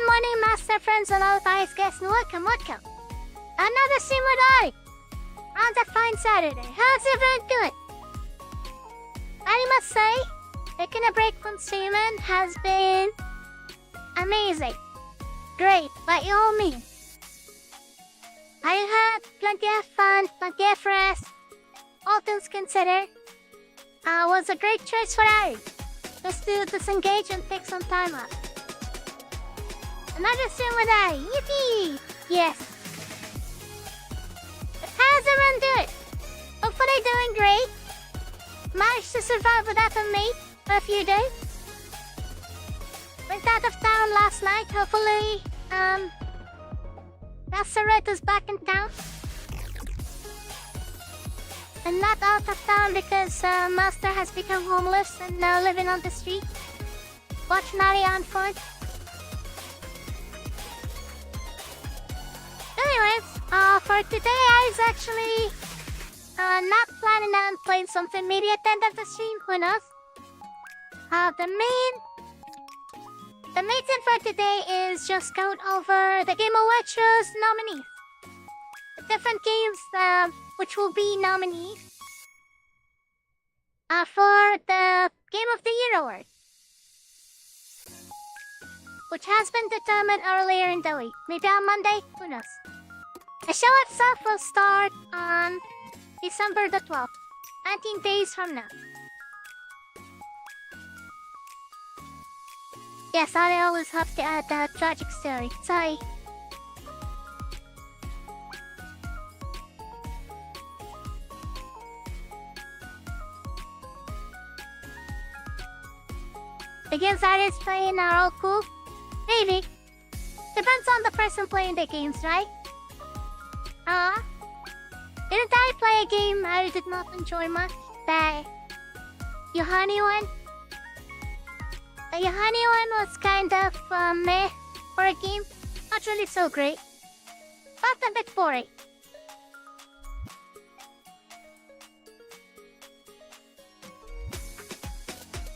Good morning, master friends and all guys, guests, and welcome. Another stream with I. On a fine Saturday. How's everyone doing? I must say, taking a break from streaming has been amazing. Great, by all means. I had plenty of fun, plenty of rest. All things considered, was a great choice for Ari. Just to disengage and take some time off. Another stream with Ari. Yippee! Yes. How's everyone doing? Hopefully doing great. Managed to survive without a mate for a few days. Went out of town last night. Hopefully, Master Red is back in town. And not out of town because Master has become homeless and now living on the street. Watch Nari on foot. Anyways, for today I was actually not planning on playing something maybe at the end of the stream, who knows? The main thing for today is just going over the Game Awards nominees. The different games which will be nominees for the Game of the Year award, which has been determined earlier in the week. Maybe on Monday, who knows? The show itself will start on December the 12th, 19 days from now. Yes, I always have to add that tragic story. Sorry. The games I is playing are all cool. Maybe. Depends on the person playing the games, right? Didn't I play a game I did not enjoy much? The Yohani one? The Yohani one was kind of meh for a game. Not really so great. But a bit boring.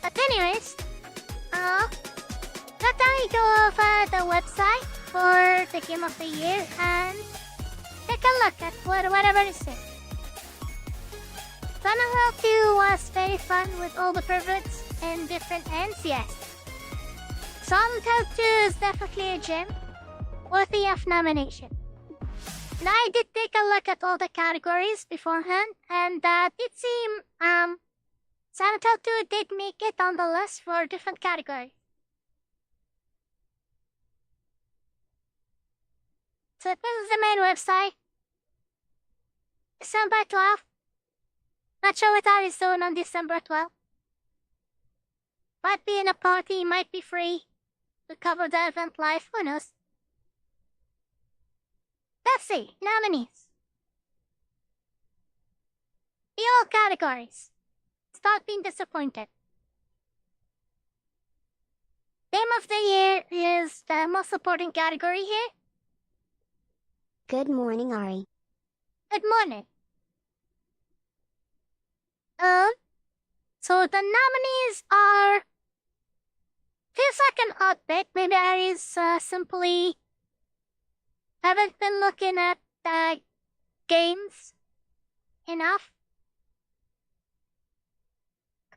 But anyways, let me go over the website for the Game of the Year and take a look at whatever it says. Sunnyvale 2 was very fun with all the privileges and different ends, yes. Sunnyvale 2 is definitely a gem, worthy of nomination. Now I did take a look at all the categories beforehand, and it seemed Sunnyvale 2 did make it on the list for different categories. So this is the main website. December 12th. Not sure what I is doing on December 12th. Might be in a party, might be free. To cover the event live, who knows? Let's see, nominees. The all categories. Start being disappointed. Game of the Year is the most supporting category here. Good morning, Ari. Good morning. So the nominees are... Feels like an odd bit. Maybe Ari's simply haven't been looking at the games enough.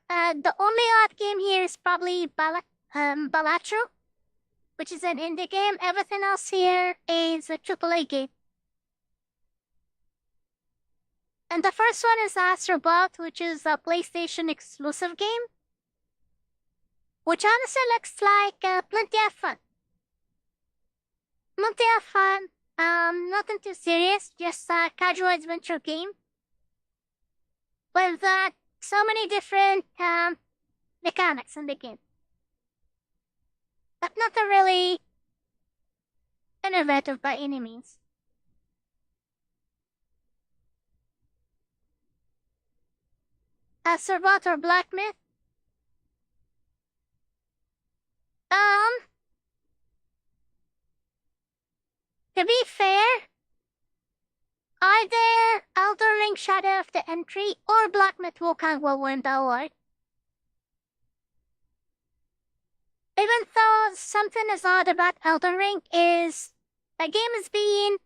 The only odd game here is probably Balatro, which is an indie game. Everything else here is a AAA game. And the first one is Astrobot, which is a PlayStation exclusive game, which honestly looks like plenty of fun. Plenty of fun, nothing too serious, just a casual adventure game with so many different mechanics in the game. But not really innovative by any means. Astrobot or Black Myth? To be fair, either Elder Ring Shadow of the Entry or Black Myth Wukong will win the award. Even though something is odd about Elden Ring is the game is being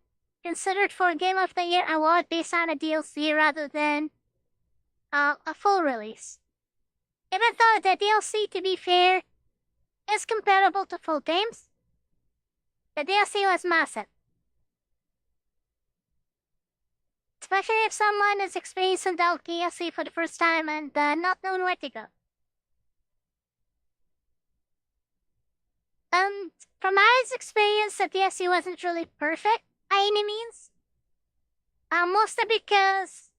considered for Game of the Year award based on a DLC rather than a full release. Even though the DLC, to be fair, is comparable to full games, the DLC was massive. Especially if someone is experiencing the DLC for the first time and not knowing where to go. From my experience, the DLC wasn't really perfect by any means. Mostly because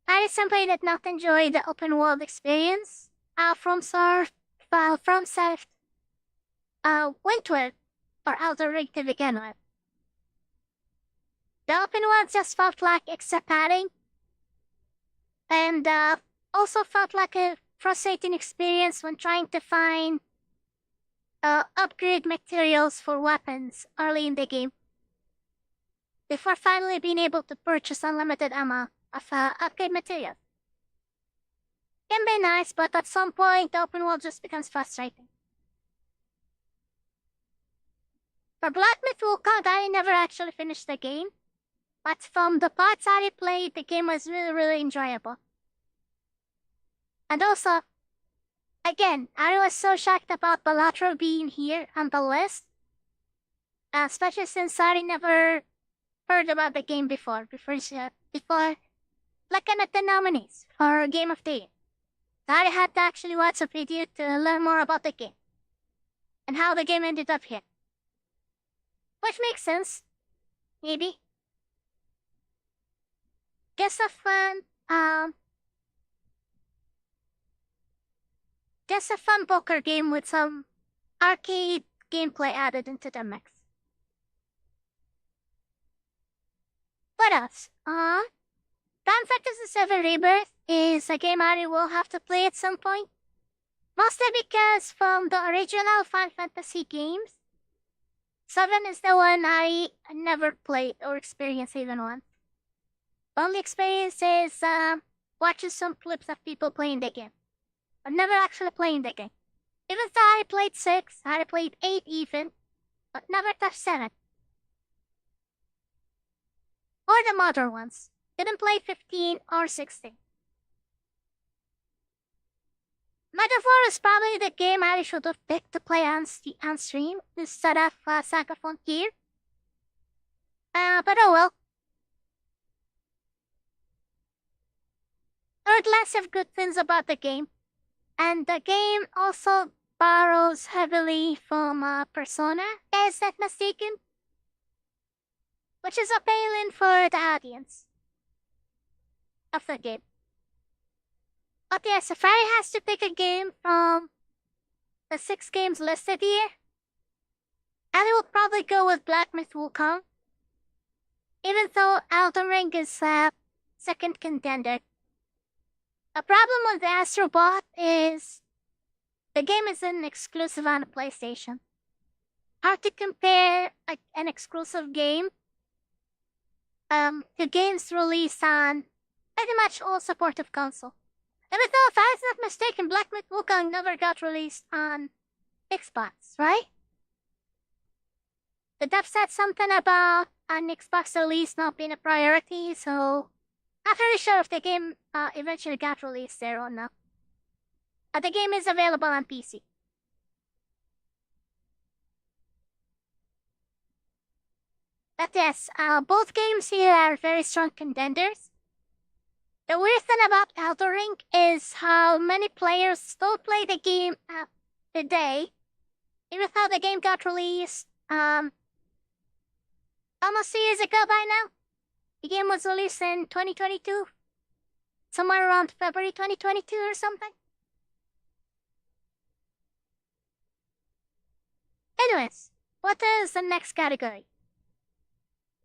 I simply did not enjoy the open world experience from Soft went with or Elden Ring to begin with. The open world just felt like extra padding, and also felt like a frustrating experience when trying to find upgrade materials for weapons early in the game, before finally being able to purchase unlimited amount of upgrade materials. Can be nice, but at some point the open world just becomes frustrating. For Black Myth Wukong, I never actually finished the game, but from the parts I played, the game was really enjoyable. And also, again, I was so shocked about Balatro being here on the list, especially since I never heard about the game before looking at the nominees for Game of the Year. I had to actually watch a video to learn more about the game and how the game ended up here. Which makes sense, maybe. Just a fun poker game with some arcade gameplay added into the mix. What else? Final Fantasy VII Rebirth is a game I will have to play at some point. Mostly because from the original Final Fantasy games, 7 is the one I never played or experienced even once. Only experience is watching some clips of people playing the game, but never actually playing the game. Even though I played 6, I played 8 even, but never touched 7. Or the modern ones. Didn't play 15 or 16. Metaphor is probably the game I should have picked to play on stream instead of Saga Frontier. But oh well. Heard lots of good things about the game, and the game also borrows heavily from Persona, is that mistaken? Which is appealing for the audience of the game. But yes, if I has to pick a game from the 6 games listed here, I will probably go with Black Myth Wukong, even though Elden Ring is second contender. The problem with the Astro Bot is the game isn't exclusive on the PlayStation. Hard to compare an exclusive game to games released on pretty much all supportive console. Even though, if I was not mistaken, Black Myth Wukong never got released on Xbox, right? The dev said something about an Xbox release not being a priority, so not really sure if the game eventually got released there or not. The game is available on PC. But yes, both games here are very strong contenders. The weird thing about Elden Ring is how many players still play the game today, even though the game got released almost 2 years ago by now. The game was released in 2022, somewhere around February 2022 or something. Anyways, what is the next category?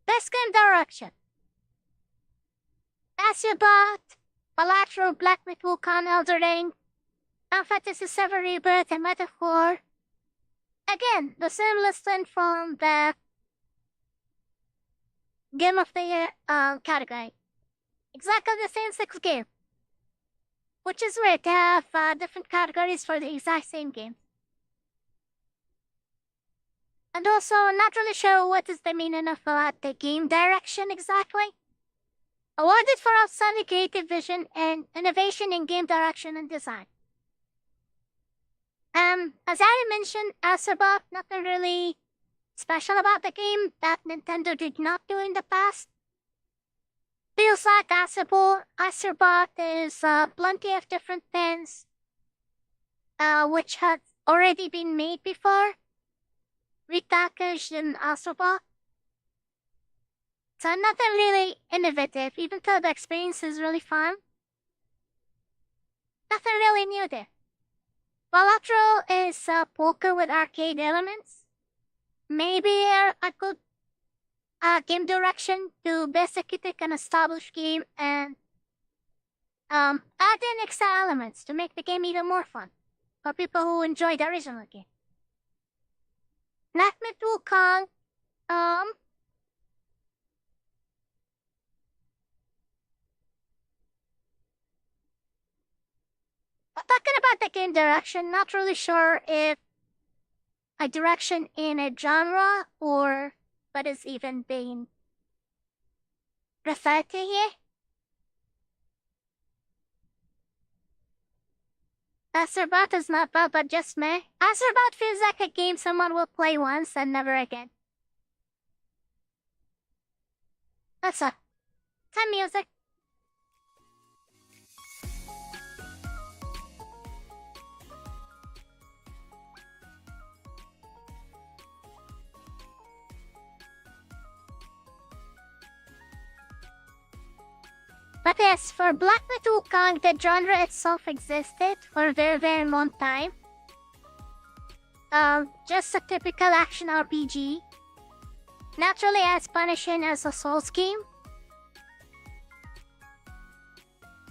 Best Game Direction. Bot, Balatro, Black Myth Wukong, Elden Ring, Final Fantasy VII Rebirth, and Metaphor. Again, the same listing from the Game of the Year category. Exactly the same 6 games. which is weird to have different categories for the exact same game. And also, not really sure what is the meaning of the game direction exactly. Awarded for outstanding creative vision and innovation in game direction and design. As Ari mentioned, Astrobot, nothing really special about the game that Nintendo did not do in the past. Feels like Astrobot is plenty of different things, which had already been made before, repackaged in Astrobot. So nothing really innovative, even though the experience is really fun. Nothing really new there. Bilateral is poker with arcade elements. Maybe a good game direction to best execute an established game and add in extra elements to make the game even more fun for people who enjoy the original game. Nightmare Wukong, talking about the game direction, not really sure if a direction in a genre or what is even being referred to here. Astrobot is not bad, but just meh. Astrobot feels like a game someone will play once and never again. That's all. Time music. But yes, for Black Myth Wukong, the genre itself existed for a very, very long time. Just a typical action RPG. Naturally as punishing as a Souls game.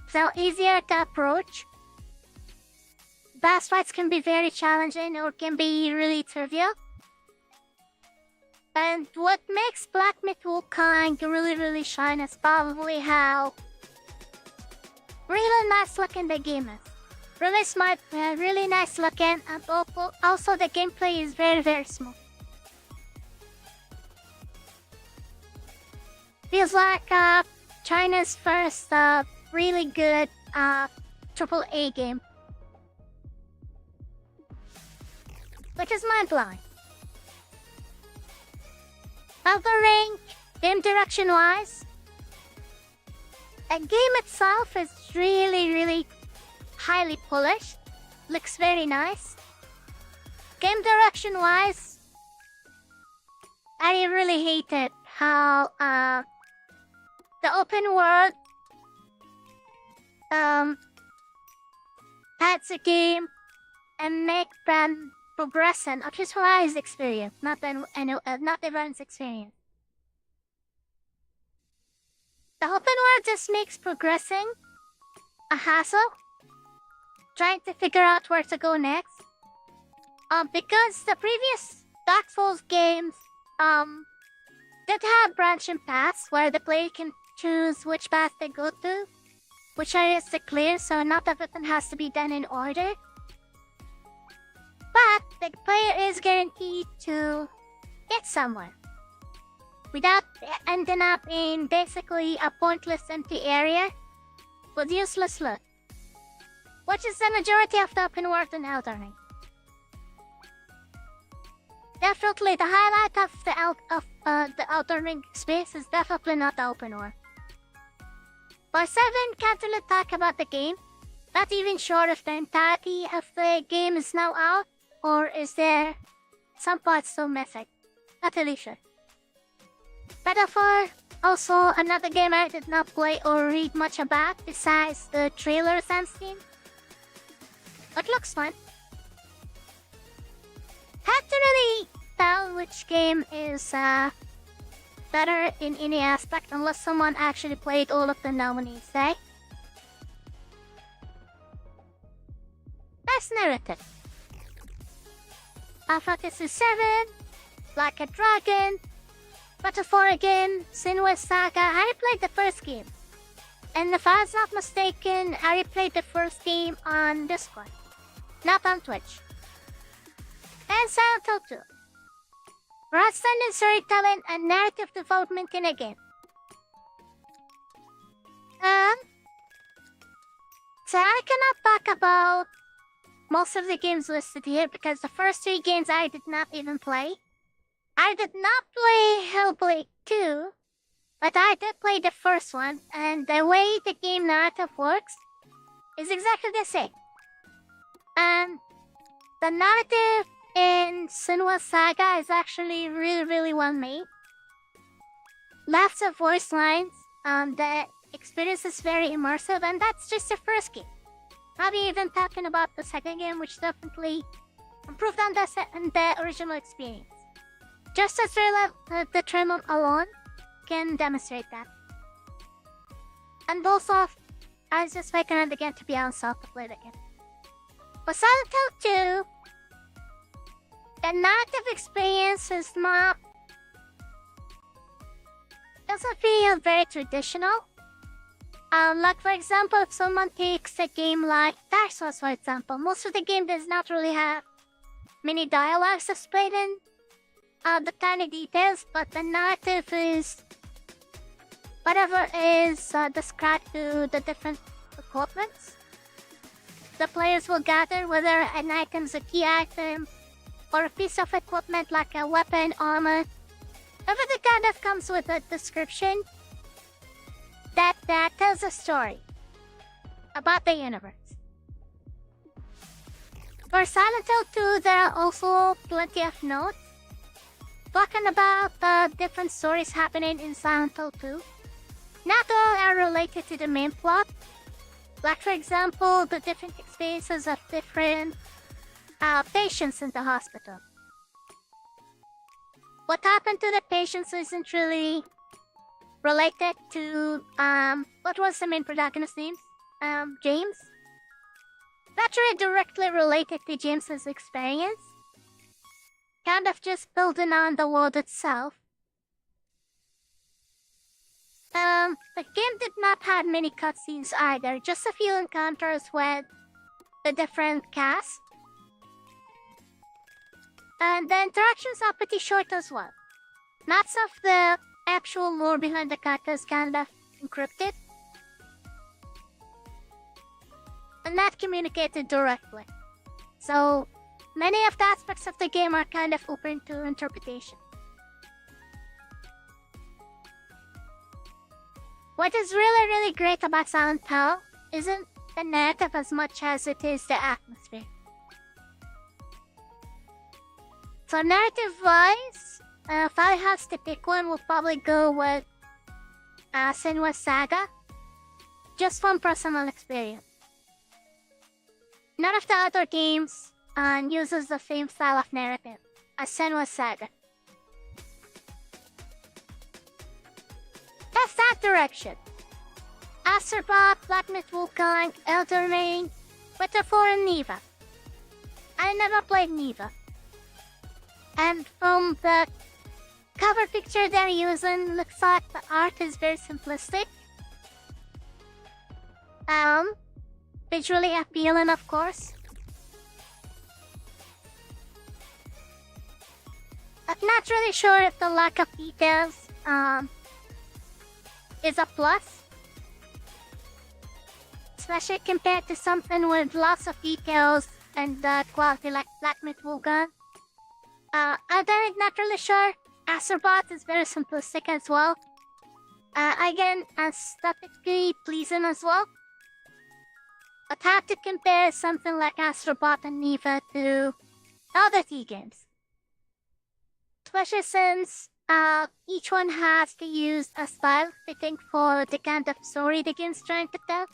So easier to approach. Boss fights can be very challenging or can be really trivial. And what makes Black Myth Wukong really shine is probably how really nice looking the game is. Really smart, really nice looking, and also the gameplay is very, very smooth. Feels like China's first really good AAA game. Which is mind-blowing. Elden Ring, game direction-wise, the game itself is really highly polished. Looks very nice. Game direction-wise, I really hated how the open world adds a game and make them progression a visualized experience, not everyone's experience. The open world just makes progressing a hassle, trying to figure out where to go next. Because the previous Dark Souls games did have branching paths where the player can choose which path they go to, which areas to clear, so not everything has to be done in order. But the player is guaranteed to get somewhere without ending up in basically a pointless empty area with useless loot, which is the majority of the open world in Elden Ring. Definitely the highlight of the Elden Ring experience is definitely not the open world. Part 7 can't really talk about the game, not even sure if the entirety of the game is now out, or is there some parts still missing. Not really sure. Metaphor, also another game I did not play or read much about besides the trailers I've seen. It looks fun. Hard to really tell which game is better in any aspect unless someone actually played all of the nominees, eh? Best narrative. Fantasy 7, Like a Dragon, Metaphor again, Senua's Saga. I played the first game. And if I was not mistaken, I replayed the first game on Discord, not on Twitch. And Silent Hill 2. Outstanding storytelling and narrative development in a game. So I cannot talk about most of the games listed here because the first 3 games I did not even play. I did not play Hellblade 2, but I did play the first one, and the way the game narrative works is exactly the same. The narrative in Senua's Saga is actually really well made. Lots of voice lines, the experience is very immersive, and that's just the first game. Not even talking about the second game, which definitely improved on the original experience. Just as the Tremor alone can demonstrate that. And also, I was just making it again to be on self to play it again. For Silent Hill 2, the narrative experience is not... doesn't feel very traditional. Like for example, if someone takes a game like Dark Souls, for example, most of the game does not really have many dialogues displayed in the tiny details, but the narrative is whatever is described to the different equipments. The players will gather whether an item is a key item or a piece of equipment like a weapon, armor, everything kind of comes with a description that tells a story about the universe. For Silent Hill 2, there are also plenty of notes talking about the different stories happening in Silent Hill 2. Not all are related to the main plot. Like for example, the different experiences of different patients in the hospital. What happened to the patients isn't really related to, what was the main protagonist's name? James? Not really directly related to James's experience. Kind of just building on the world itself. The game did not have many cutscenes either, just a few encounters with the different casts. And the interactions are pretty short as well. Lots of the actual lore behind the characters kind of encrypted and not communicated directly. So many of the aspects of the game are kind of open to interpretation. What is really great about Silent Hill isn't the narrative as much as it is the atmosphere. So narrative-wise, if I had to pick one, we'll probably go with Senua's Saga, just from personal experience. None of the other games uses the same style of narrative as Senua's Saga. That's that direction. Azeroth, Black Myth Wukong, Elder Ring, Vtuber, and Neva. I never played Neva. And from the cover picture they're using, looks like the art is very simplistic. Visually appealing, of course. I'm not really sure if the lack of details is a plus. Especially compared to something with lots of details and quality like Black Myth Wukong. I'm not really sure. Azeroth is very simplistic as well. Again, aesthetically pleasing as well. But hard to compare something like Azeroth and Neva to other T games. Especially since each one has to use a style fitting for the kind of story the game's trying to tell.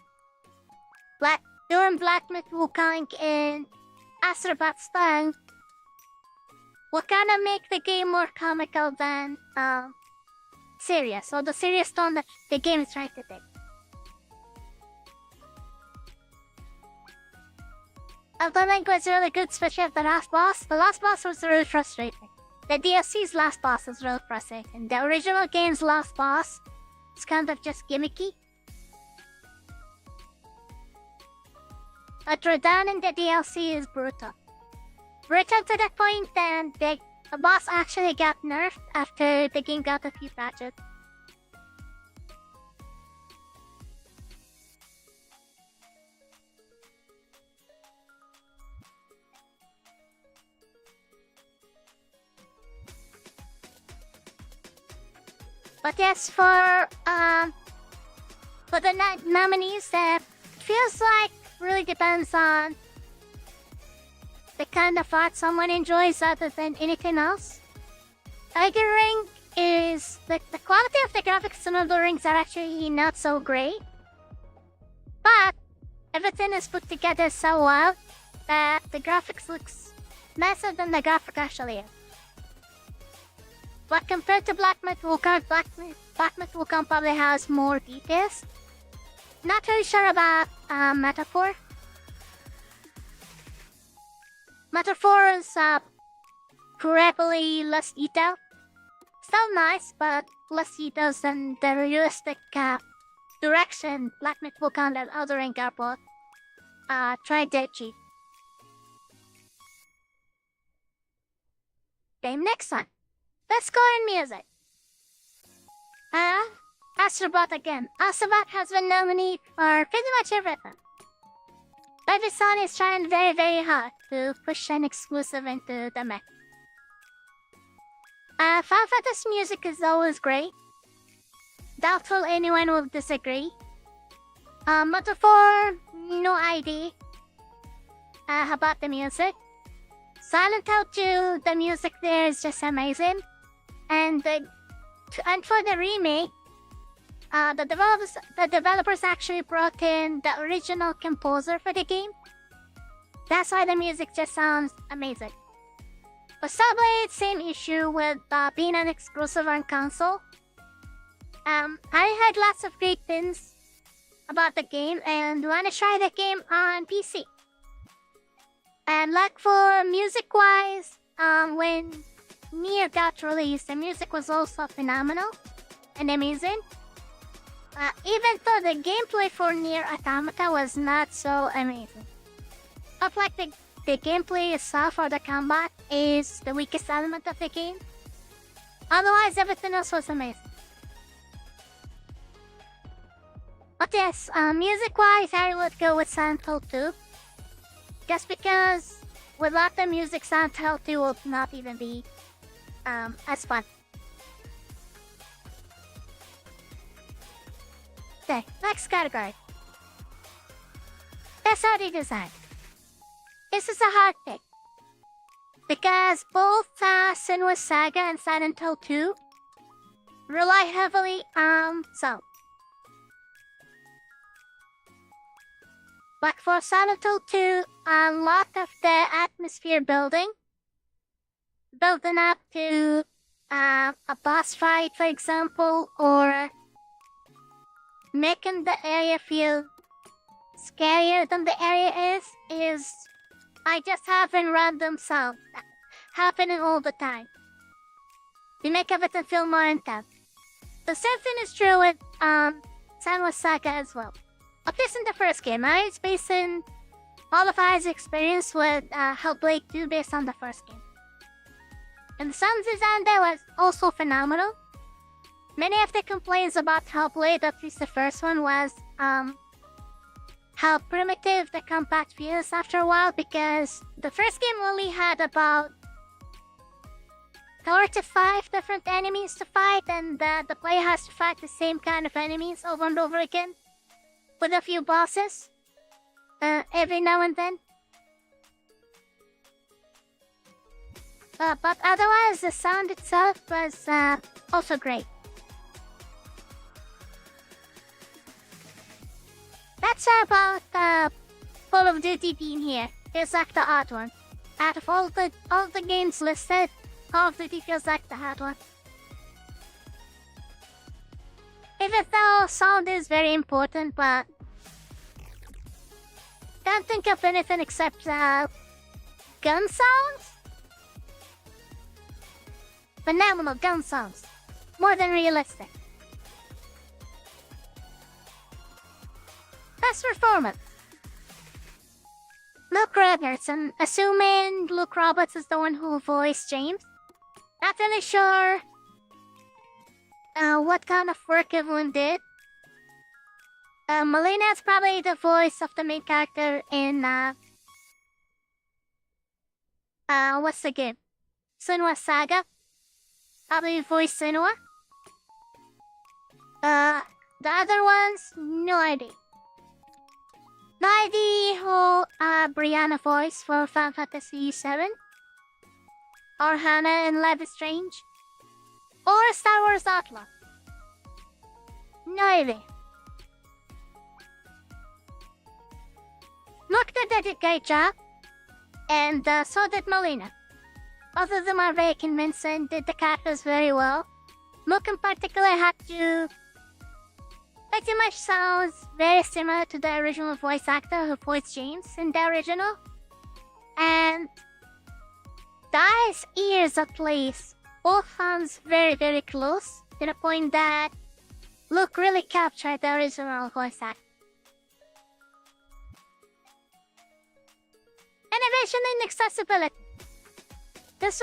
During Black Myth Wukong in Azeroth style will kind of make the game more comical than serious, or the serious tone that the game is trying to take. Elden Ring was really good, especially at the last boss. The last boss was really frustrating. The DLC's last boss was really frustrating. The original game's last boss is kind of just gimmicky. but Rodan in the DLC is brutal. Brutal to the point that the boss actually got nerfed after the game got a few patches. But yes, for the nominees, feels like really depends on the kind of art someone enjoys other than anything else. Elden Ring is the quality of the graphics in Elden Rings are actually not so great, but everything is put together so well that the graphics looks nicer than the graphic actually is. But compared to Black Myth Wukong, Black Myth Wukong probably has more details. Not really sure about Metaphor. Metaphor is probably less detailed. Still nice, but less details than the realistic direction Black Myth Wukong and Elden Ring are both tried to achieve. Okay, next one. Let's go in music. Astrobot again. Astrobot has been nominated for pretty much everything. Baby Son is trying very, very hard to push an exclusive into the mech. Final Fantasy music is always great. Doubtful anyone will disagree. Metaphor, no idea about the music. Silent Hill 2, the music there is just amazing. And for the remake, the developers actually brought in the original composer for the game. That's why the music just sounds amazing. For Subblade, same issue with being an exclusive on console. I heard lots of great things about the game and want to try the game on PC. And like for music-wise, when Nier got released, the music was also phenomenal and amazing. Even though the gameplay for Nier Automata was not so amazing. Not like the gameplay itself or the combat is the weakest element of the game. Otherwise, everything else was amazing. But yes, music-wise, I would go with Silent Hill 2. Just because without the music, Silent Hill 2 will not even be as fun. Okay, next category. Best audio design. This is a hard pick. Because both Senua's Saga and Silent Hill 2 rely heavily on sound. But for Silent Hill 2, a lot of the atmosphere building up to a boss fight, for example, or making the area feel scarier than the area is I just having random sound happening all the time. We make everything feel more intense. The same thing is true with Senua's Saga as well. At least in the first game, I was basing all of I's experience with Hellblade 2 based on the first game. And the sound design there was also phenomenal. Many of the complaints about Hellblade, at least the first one, was how primitive the combat feels after a while, because the first game only had about 4 to 5 different enemies to fight, and the player has to fight the same kind of enemies over and over again, with a few bosses every now and then. But otherwise, the sound itself was also great. That's about Call of Duty being here. Feels like the odd one. Out of all the games listed, Call of Duty feels like the hard one. Even though sound is very important, but can't think of anything except gun sounds. Phenomenal gun sounds, more than realistic. Best performance. Luke Robertson, assuming Luke Roberts is the one who voiced James. Not really sure what kind of work everyone did. Melina is probably the voice of the main character in, what's the game? Senua Saga. Probably voiced Senua. The other ones, no idea. No idea who, Brianna voiced for Final Fantasy VII. Or Hannah in Life is Strange. Or Star Wars Outlaw. No idea. Luke did a great job, and so did Melina. Both of them are very convincing, did the characters very well. Luke in particular had to pretty much sounds very similar to the original voice actor who voiced James in the original. And the eyes, ears at least, both sounds very, very close, to the point that Luke really captured the original voice actor. Innovation in accessibility. This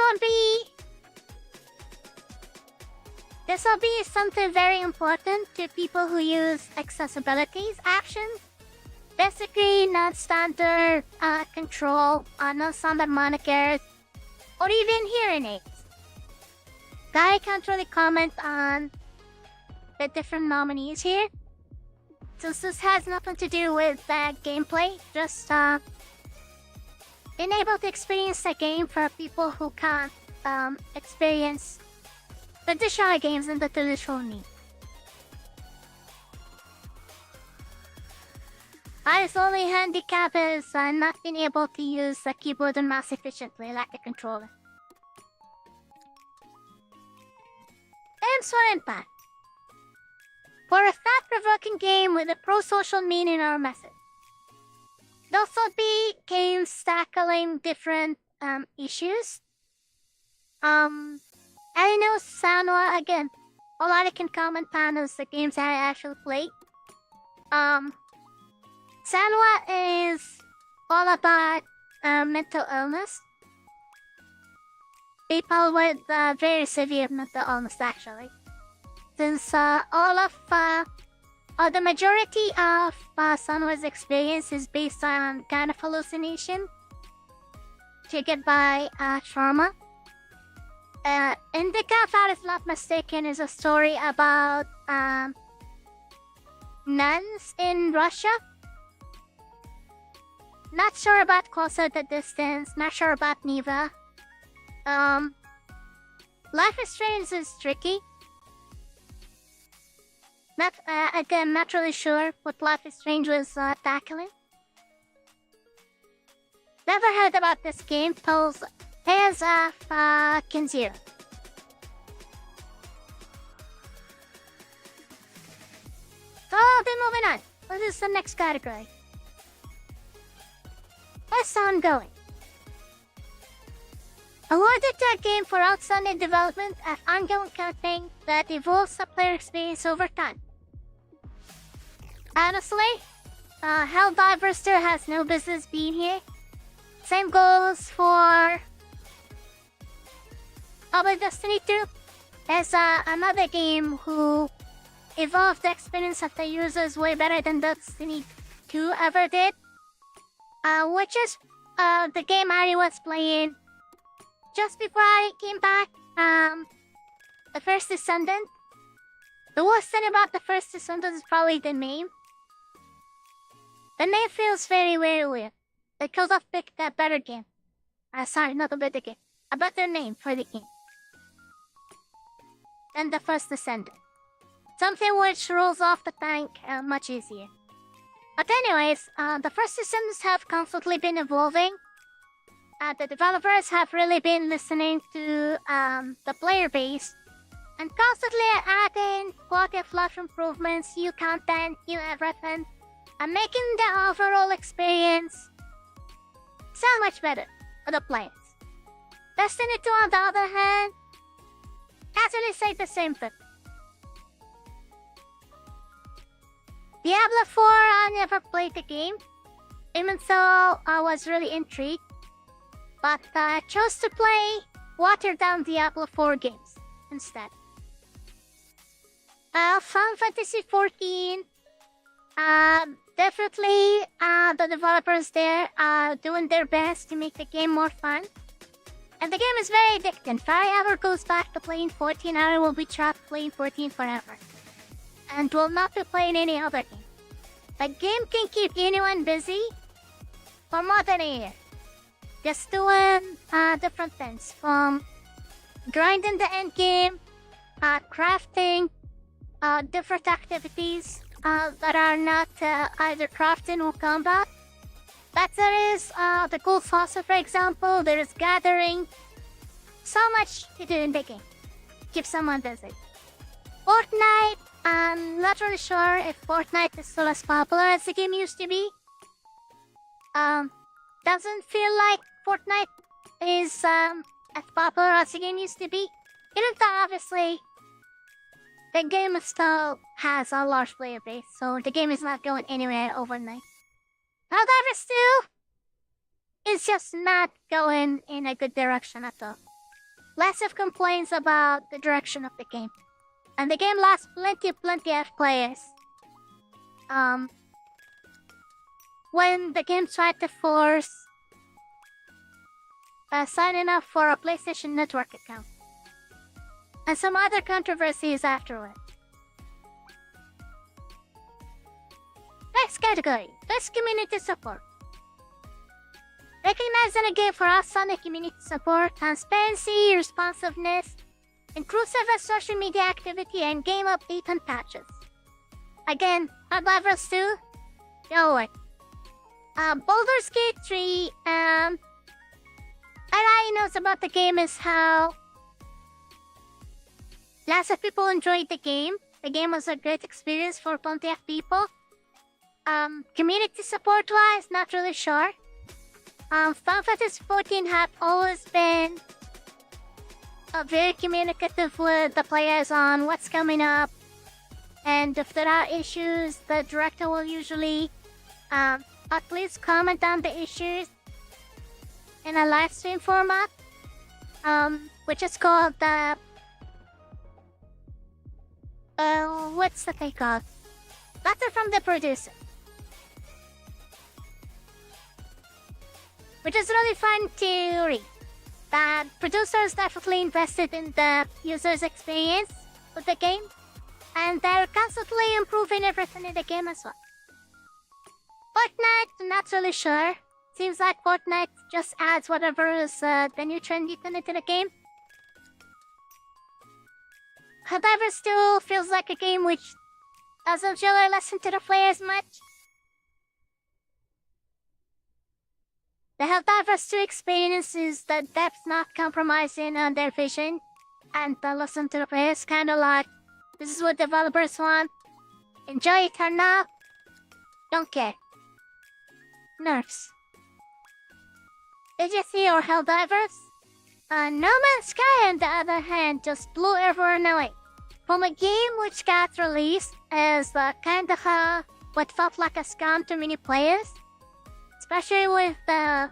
will be something very important to people who use accessibility options. Basically, non-standard control, non-standard monitors, or even hearing aids. I can't really comment on the different nominees here, since this has nothing to do with gameplay, just being able to experience the game for people who can't experience the traditional games in the traditional means. His only handicap is not being able to use the keyboard and mouse efficiently like a controller. And so impact. For a thought-provoking game with a pro-social meaning or message. Those will be games tackling different issues. I know Sanwa, again, all I can comment on is the games I actually played. Sanwa is all about mental illness. People with very severe mental illness, actually. Since the majority of Sanwa's experience is based on kind of hallucination triggered by trauma. Indica, if I was not mistaken, is a story about nuns in Russia. Not sure about Closer the Distance, not sure about Neva. Life is Strange is tricky. Again, not really sure what Life is Strange was tackling. Never heard about this game till Tales of Kinzira. So, then moving on. What is the next category? Best ongoing. Awarded to a game for outstanding development of ongoing campaign that evolves the player experience over time. Honestly, Helldivers still has no business being here. Same goes for probably Destiny 2 as another game who evolved the experience of the users way better than Destiny 2 ever did. Which is the game Ari was playing just before I came back. The First Descendant. The worst thing about the First Descendant is probably the name. The name feels very, very weird. They could have picked a better game. Sorry, not a better game. A better name for the game than the First Descendant. Something which rolls off the tongue much easier. But anyways, the First Descendants have constantly been evolving. The developers have really been listening to the player base and constantly adding quality of life improvements, new content, new everything, and making the overall experience so much better for the players. Destiny 2, on the other hand, actually say the same thing. Diablo 4, I never played the game. even though I was really intrigued, but I chose to play watered-down Diablo 4 games instead. Final Fantasy 14, definitely the developers there are doing their best to make the game more fun. And the game is very addicting. If I ever goes back to playing 14, I will be trapped playing 14 forever. And will not be playing any other game. The game can keep anyone busy for more than a year. Just doing different things, from grinding the end game, crafting, different activities that are not either crafting or combat. But there is the gold saucer, for example. There is gathering. So much to do in the game. Keep someone busy. Fortnite, I'm not really sure if Fortnite is still as popular as the game used to be. Doesn't feel like Fortnite is as popular as the game used to be. Even though obviously the game still has a large player base, so the game is not going anywhere overnight. However, still, it's just not going in a good direction at all. Lots of complaints about the direction of the game. And the game lost plenty of players. When the game tried to force signing up for a PlayStation Network account. And some other controversies afterward. Next category, best community support. Recognizing a game for outstanding community support, transparency, responsiveness, inclusive of social media activity, and game update and patches. Again, Helldivers 2, go away. Baldur's Gate 3, all I know about the game is how lots of people enjoyed the game. The game was a great experience for plenty of people. Community support-wise, not really sure. Final Fantasy 14 have always been very communicative with the players on what's coming up. And if there are issues, the director will usually at least comment on the issues in a live stream format, which is called the what's the thing called? Letter from the producer. Which is really fun to read. The producers definitely invested in the user's experience with the game, and they're constantly improving everything in the game as well. Fortnite, not really sure. Seems like Fortnite just adds whatever is the new trendy thing into the game. However, still feels like a game which doesn't really listen to the players much. The Helldivers 2 experience is the depth not compromising on their vision, and the listen to the players, kinda like, this is what developers want. Enjoy it or not, don't care. Nerfs. Did you see our Helldivers? No Man's Sky, on the other hand, just blew everyone away. From a game which got released as kinda what felt like a scam to many players, especially with the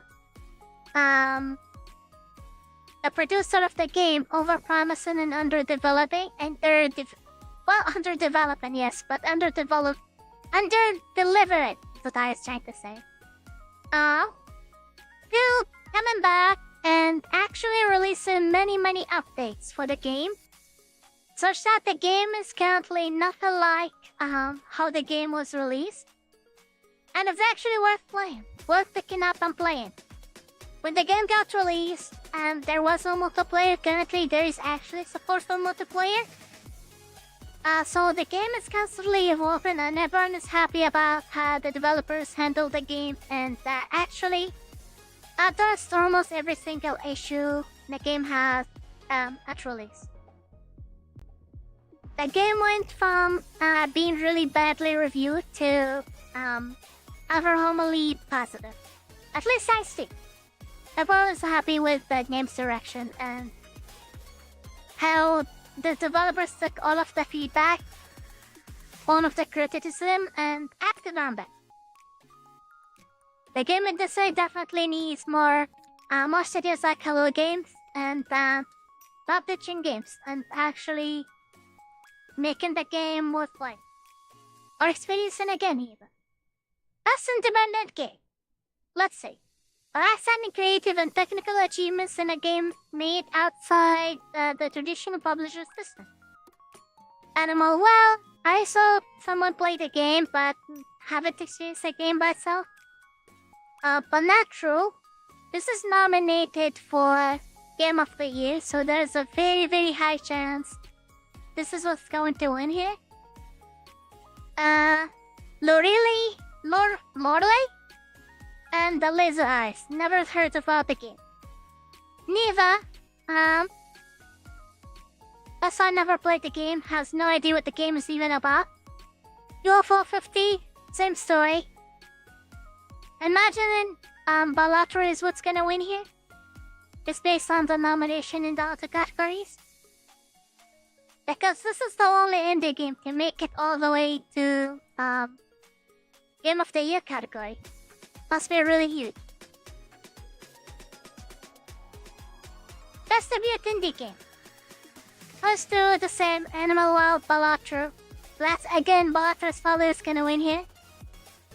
producer of the game overpromising and underdeveloping, and underdeveloping, yes, but underdelivering is what I was trying to say. Still coming back and actually releasing many updates for the game, such that the game is currently nothing like how the game was released. And it's actually worth playing, worth picking up and playing. When the game got released and there was no multiplayer, currently there is actually support for multiplayer. So the game is constantly evolving, and everyone is happy about how the developers handle the game, and actually addressed almost every single issue the game has at release. The game went from being really badly reviewed to overwhelmingly positive. At least I see. Everyone is happy with the game's direction and how the developers took all of the feedback, all of the criticism, and acted on that. The game industry definitely needs more studios like Hello Games and publishing games and actually making the game worth playing. Or experiencing again even. Best independent game. Let's see. Outstanding creative and technical achievements in a game made outside the traditional publisher system. Animal, well, I saw someone play the game but haven't experienced the game by itself. But Natural, this is nominated for Game of the Year, so there's a very, very high chance this is what's going to win here. Lorelei and the Laser Eyes. Never heard about the game. Neva, as I never played the game, has no idea what the game is even about. UFO 50, same story. Imagining Balatro is what's gonna win here. It's based on the nomination in the other categories. Because this is the only indie game to make it all the way to Game of the Year category. Must be really huge. Best debut indie game. Let's do the same. Animal Wild Balatro. That's again Balatro's father is gonna win here.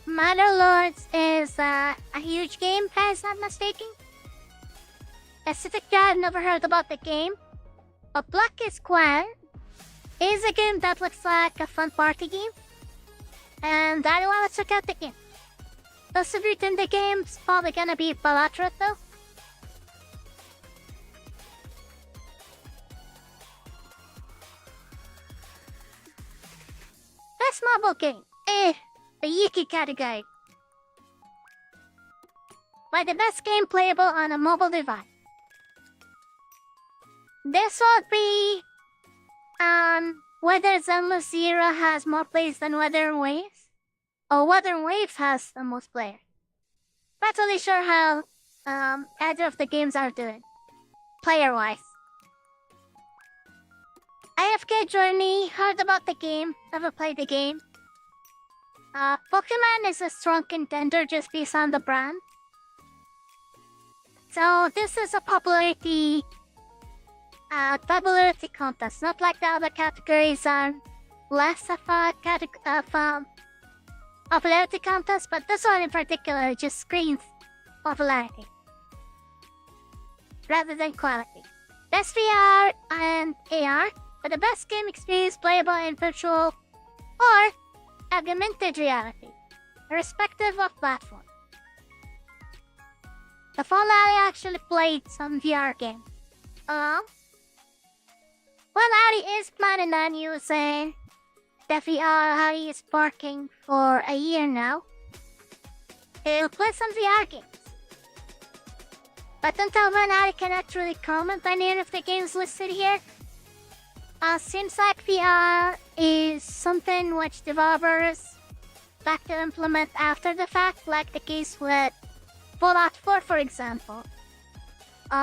Mother Lords is a huge game, if I'm not mistaken. Aesthetic Guide, never heard about the game. But Black Square is a game that looks like a fun party game. And I want to check out the game. Distributing the game's probably gonna be Balatro though. Best mobile game. The Yuki category. By the best game playable on a mobile device. This would be whether Zenless Zero has more players than Wuthering Waves, or Wuthering Waves has the most players. Not really sure how either of the games are doing, player-wise. AFK Journey, heard about the game, never played the game. Pokemon is a strong contender just based on the brand. So this is a popularity contest, not like the other categories are less of a popularity contest, but this one in particular just screams popularity rather than quality. Best VR and AR, but the best game experience playable in virtual or augmented reality, irrespective of platform. The phone I actually played some VR games. Well, Ari is planning on using the VR. Ari is working for a year now. He'll play some VR games. But until then, Ari cannot really comment on any of the games listed here. Seems like VR is something which developers like to implement after the fact, like the case with Fallout 4, for example.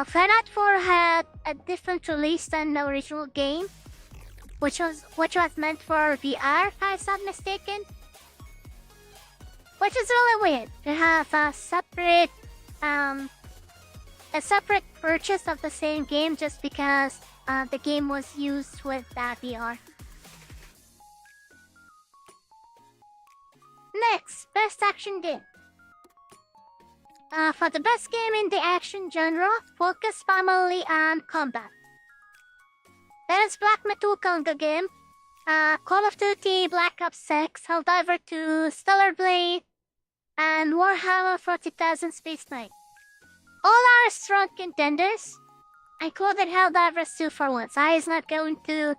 Fallout 4 had a different release than the original game, which was meant for VR, if I'm not mistaken. Which is really weird to have a separate purchase of the same game just because the game was used with that VR. Next, best action game. For the best game in the action genre, focus primarily on combat. There is Black Myth Wukong game, Call of Duty Black Ops 6, Helldiver 2, Stellar Blade, and Warhammer 40,000 Space Knight. All are strong contenders. I included Helldivers 2 for once. I is not going to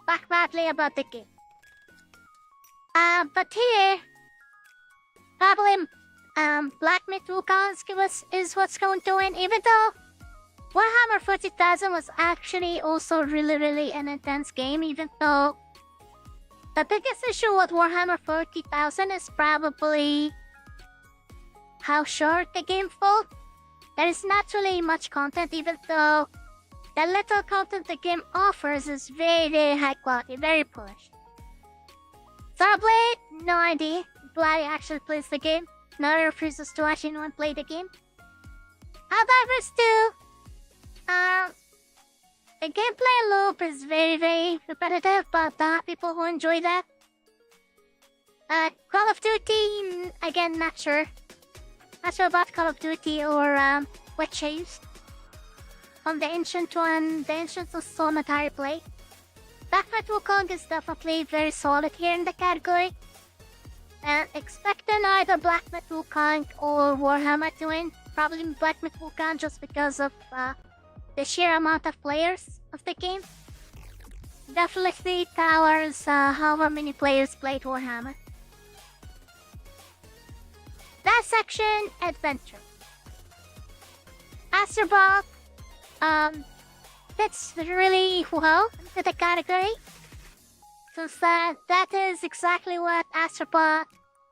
talk badly about the game. But here, probably Black Myth Wukong is what's going to win, even though Warhammer 40,000 was actually also really an intense game, even though the biggest issue with Warhammer 40,000 is probably how short the game felt. There is not really much content, even though the little content the game offers is very high quality, very polished. Starblade, no idea. Bloody actually plays the game. never refuses to watch anyone play the game. However, still, the gameplay loop is very, very repetitive, but there are people who enjoy that. Call of Duty, again, not sure. Not sure about Call of Duty or what changed from the ancient one. The ancient was so much higher play. Black Myth Wukong is definitely very solid here in the category. And expecting either Black Myth Wukong or Warhammer to win. Probably Black Myth Wukong just because of the sheer amount of players of the game. Definitely towers however many players played Warhammer. Last section, Adventure. Astrobot fits really well into the category, since that is exactly what Astrobot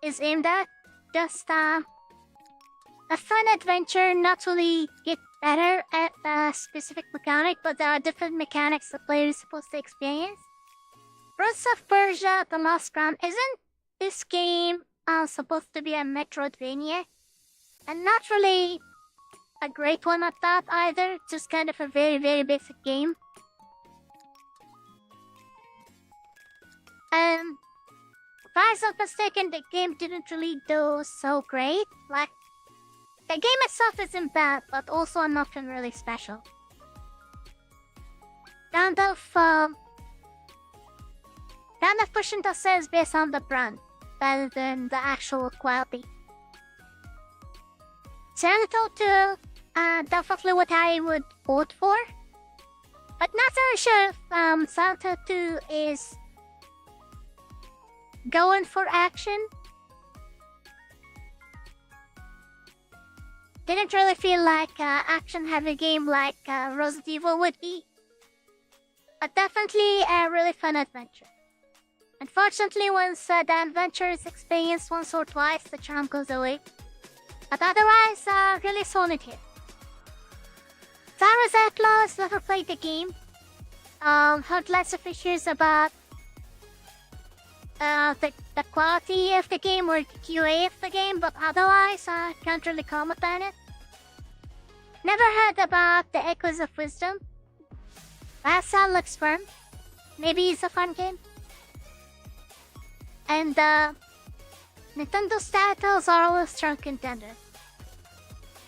is aimed at. Just a fun adventure, not really get better at a specific mechanic, but there are different mechanics the player is supposed to experience. Prince of Persia: The Lost Crown isn't this game supposed to be a Metroidvania, and not really a great one at that either, just kind of a very, very basic game. If I'm not mistaken, the game didn't really do so great. Like, the game itself isn't bad, but also nothing really special. Kind of pushing the sales based on the brand, rather than the actual quality. Senator 2, definitely what I would vote for. But not so sure if Senator 2 is going for action. Didn't really feel like action-heavy game like Resident Evil would be. But definitely a really fun adventure. Unfortunately, once the adventure is experienced once or twice, the charm goes away. But otherwise, really solid here. Star Wars Outlaws never played the game. Heard lots of issues about the quality of the game or the QA of the game, but otherwise, I can't really comment on it. Never heard about the Echoes of Wisdom. That sound looks fun. Maybe it's a fun game. And Nintendo's titles are always strong contenders.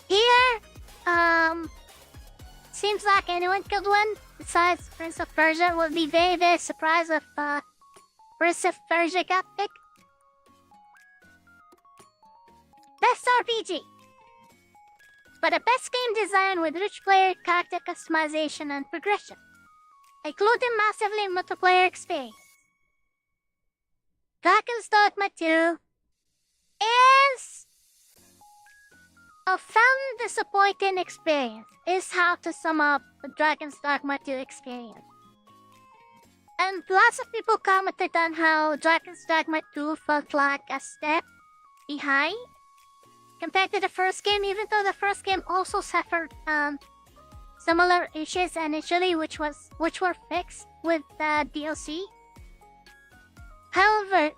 Here, seems like anyone could win. Besides Prince of Persia, would be very, very surprised if Prince of Persia got picked. Best RPG. But a best game design with rich player character customization and progression, including massively multiplayer experience. Dragon's Dogma 2 is a fun, disappointing experience, is how to sum up the Dragon's Dogma 2 experience. And lots of people commented on how Dragon's Dogma 2 felt like a step behind compared to the first game, even though the first game also suffered similar issues initially, which were fixed with the DLC. However,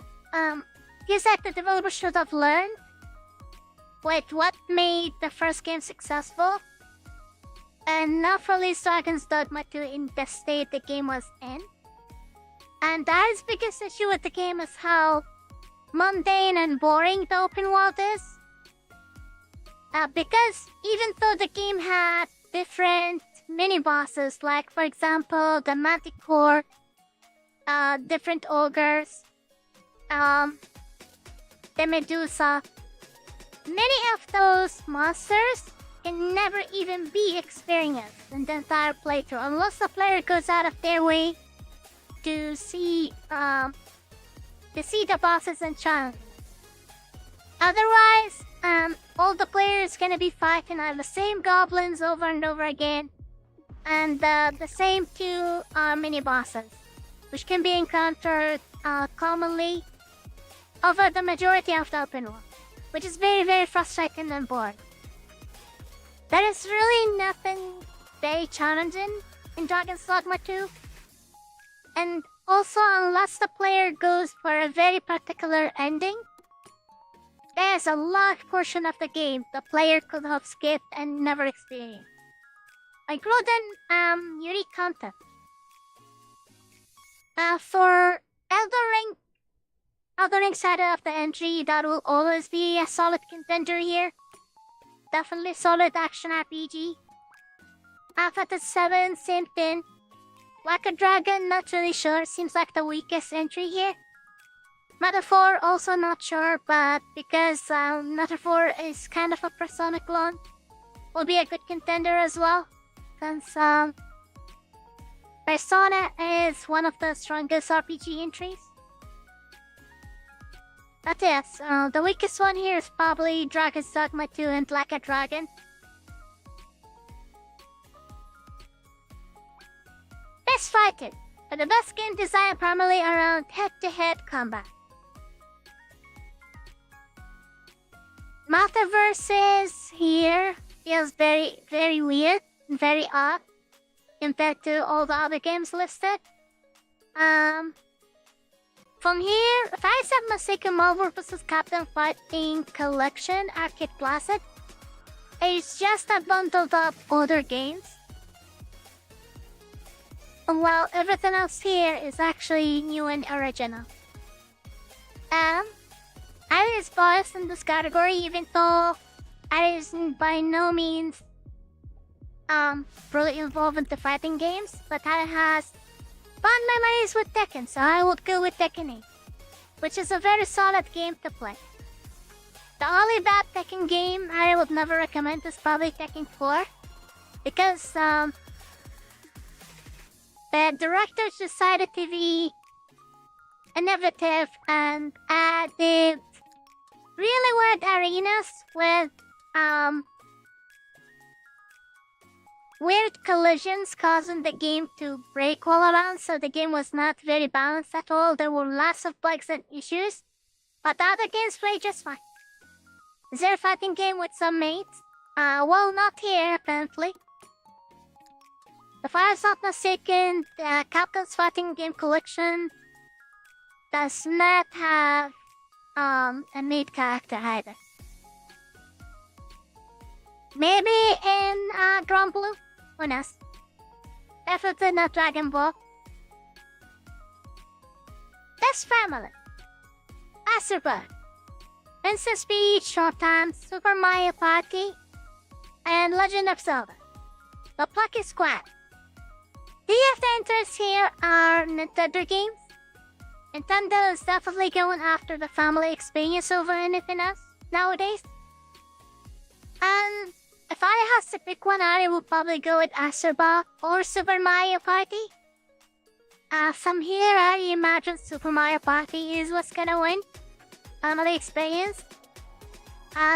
he said the developers should have learned with what made the first game successful and not release Dragon's Dogma 2 in the state the game was in. And that is biggest issue with the game is how mundane and boring the open world is. Because even though the game had different mini-bosses, like for example the Manticore, different ogres, the Medusa, many of those monsters can never even be experienced in the entire playthrough unless the player goes out of their way to see the bosses and challenges. Otherwise, all the players gonna be fighting are the same goblins over and over again, and the same two mini bosses, which can be encountered commonly over the majority of the open world, which is very, very frustrating and boring. There is really nothing very challenging in Dragon's Dogma 2, and also unless the player goes for a very particular ending, There's a large portion of the game the player could have skipped and never experienced, including unique content. For Elden Ring side of the entry, that will always be a solid contender here. Definitely solid action RPG. Alpha 7, same thing. Like a Dragon, not really sure. Seems like the weakest entry here. Metaphor, also not sure, but because Metaphor is kind of a Persona clone, will be a good contender as well. Since Persona is one of the strongest RPG entries. But yes, the weakest one here is probably Dragon's Dogma 2 and Like a Dragon. Best fighting, but the best game design primarily around head-to-head combat. Multiverses here feels very weird and very odd compared to all the other games listed. From here, if I am not mistaken, Marvel vs. Captain Fighting Collection Arcade Classic is just a bundled up older games. While everything else here is actually new and original. I is biased in this category, even though I is by no means really involved in the fighting games, but I has fond memories with Tekken, so I would go with Tekken 8, which is a very solid game to play. The only bad Tekken game I would never recommend is probably Tekken 4, because the directors decided to be innovative and added really weird arenas with weird collisions causing the game to break all around, so the game was not very balanced at all. There were lots of bugs and issues, but the other games played just fine. Is there a fighting game with some mates? Well, not here, apparently. If I was not mistaken, the Capcom's Fighting Game Collection does not have a main character either. Maybe in Grand Blue? Who knows? Definitely not Dragon Ball. Best Family, Astrobot, Princess Peach, Showtime, Super Mario Party, and Legend of Zelda. The Plucky Squad. Three of the entries here are Nintendo games. Nintendo is definitely going after the family experience over anything else nowadays. And if I had to pick one, I would probably go with Astrobot or Super Mario Party. From here, I imagine Super Mario Party is what's gonna win. Family experience.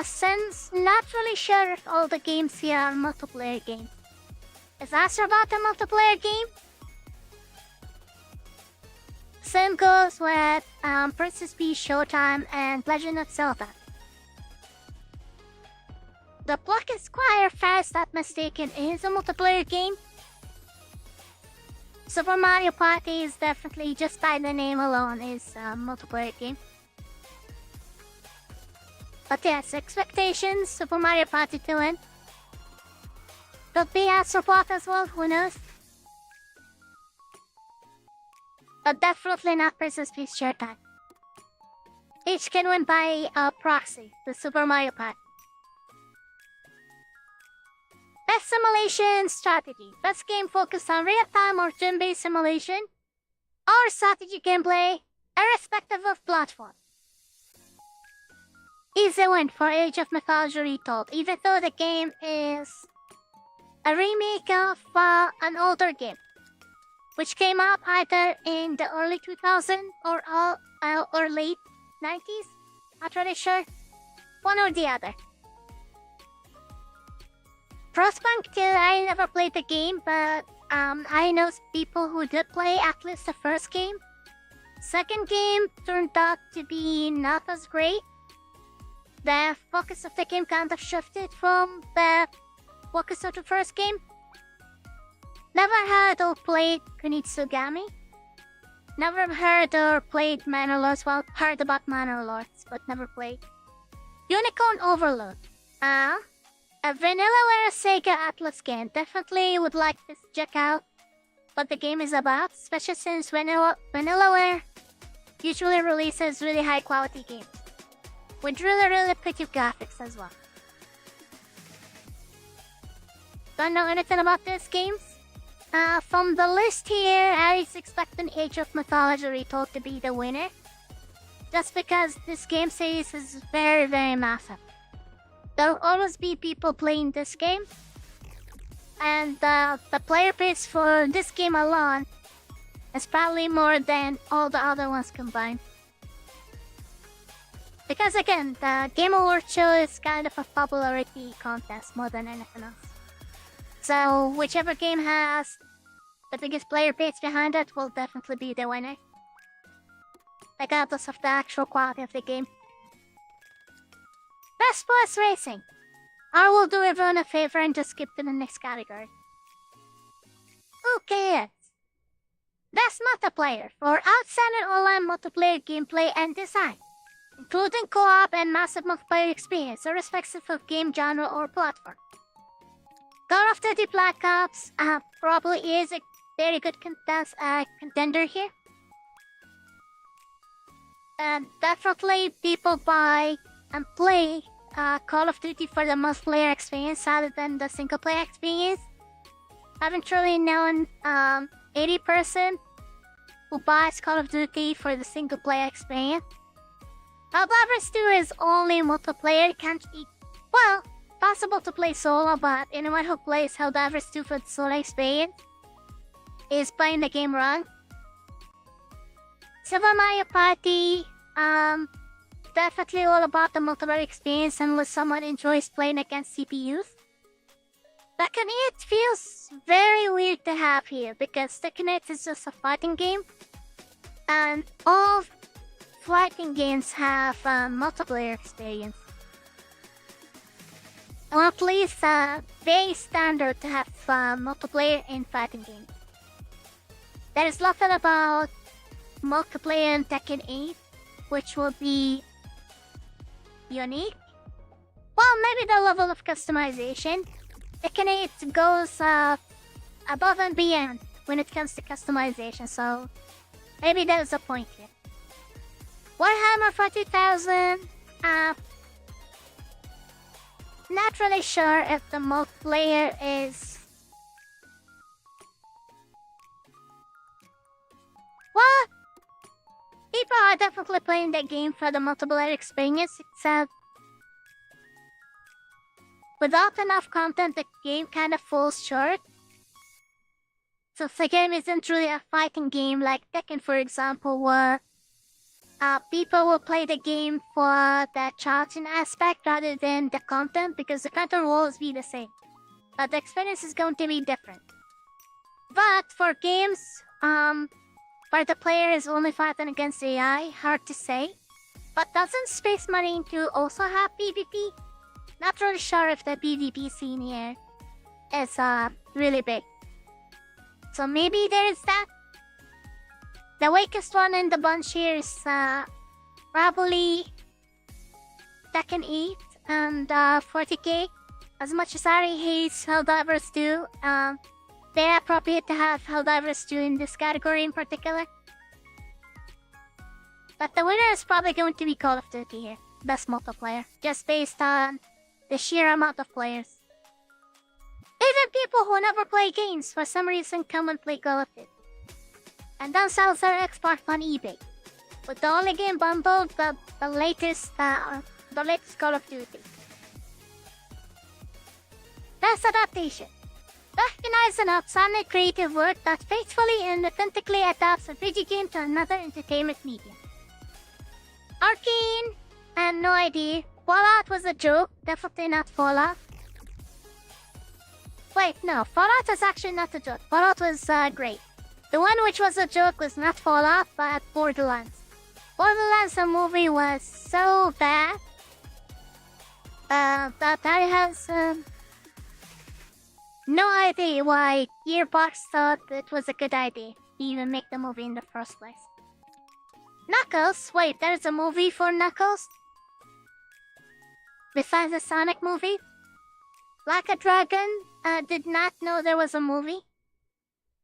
Since not really sure if all the games here are multiplayer games. Is Astrobot a multiplayer game? Same goes with Princess Peach, Showtime, and Legend of Zelda. The Plucky Squire, if I was not mistaken, is a multiplayer game. Super Mario Party is definitely, just by the name alone, is a multiplayer game. But yes, expectations, Super Mario Party to win. Could be Astrobot as well, who knows? But definitely not Princess Peach Showtime. Each can win by proxy, the Super Mario Party. Best Simulation Strategy. Best game focused on real-time or turn-based simulation or strategy gameplay, irrespective of platform. Easy win for Age of Mythology Retold, even though the game is a remake of an older game, which came out either in the early 2000s or late 90s. Not really sure. One or the other. Frostpunk 2, I never played the game, but I know people who did play at least the first game. Second game turned out to be not as great. The focus of the game kind of shifted from the focus of the first game. Never heard or played Kunitsugami. Never heard or played Manor Lords. Well, heard about Manor Lords, but never played. Unicorn Overload. A vanillaware Sega Atlas game. Definitely would like to check out what the game is about, especially since vanillaware usually releases really high quality games with really pretty graphics as well. Don't know anything about these games? From the list here, Ari's expecting Age of Mythology Retold to be the winner, just because this game series is very massive. There will always be people playing this game, and the player base for this game alone is probably more than all the other ones combined. Because again, the Game Awards show is kind of a popularity contest more than anything else. So whichever game has the biggest player base behind it will definitely be the winner, regardless of the actual quality of the game. Best Sports Racing. I will do everyone a favor and just skip to the next category. Who cares? Best Multiplayer for outstanding online multiplayer gameplay and design, including co-op and massive multiplayer experience, irrespective of game genre or platform. Call of Duty Black Ops probably is a very good contender here. And definitely people buy and play Call of Duty for the multiplayer experience rather than the single player experience. I haven't truly known 80% who buys Call of Duty for the single player experience. Helldivers 2 is only multiplayer, can't be, well, possible to play solo, but anyone who plays Helldivers 2 for the solo experience is playing the game wrong. Super Mario Party, definitely all about the multiplayer experience unless someone enjoys playing against CPUs. Tekken 8 feels very weird to have here because Tekken 8 is just a fighting game, and all fighting games have multiplayer experience. Or at least very standard to have multiplayer in fighting games. There is nothing about multiplayer in Tekken 8 which will be unique. Well, maybe the level of customization. Tekken 8 goes above and beyond when it comes to customization, so maybe there's a point here. Warhammer 40,000, not really sure if the multiplayer is... Well, people are definitely playing the game for the multiplayer experience, except without enough content, the game kind of falls short. So if the game isn't really a fighting game like Tekken, for example, where people will play the game for the challenging aspect rather than the content, because the content will always be the same, but the experience is going to be different. But for games where the player is only fighting against AI, hard to say. But doesn't Space Marine 2 also have PvP? Not really sure if the PvP scene here is really big. So maybe there is that. The weakest one in the bunch here is probably Tekken 8 and 40k. As much as Ari hates Helldivers 2, they're appropriate to have Helldivers 2 in this category in particular. But the winner is probably going to be Call of Duty here. Best multiplayer, just based on the sheer amount of players. Even people who never play games for some reason come and play Call of Duty. And then sells their Xbox on eBay. With the only game bundled, the latest Call of Duty. Best adaptation. Recognize an outstanding creative work that faithfully and authentically adapts a video game to another entertainment medium. Arcane, I had no idea. Fallout was a joke, definitely not Fallout. Wait, no, Fallout is actually not a joke. Fallout was great. The one which was a joke was not Fallout, but Borderlands. Borderlands, the movie, was so bad that I has no idea why Gearbox thought it was a good idea to even make the movie in the first place. Knuckles? Wait, there's a movie for Knuckles? besides the Sonic movie. Like a Dragon did not know there was a movie.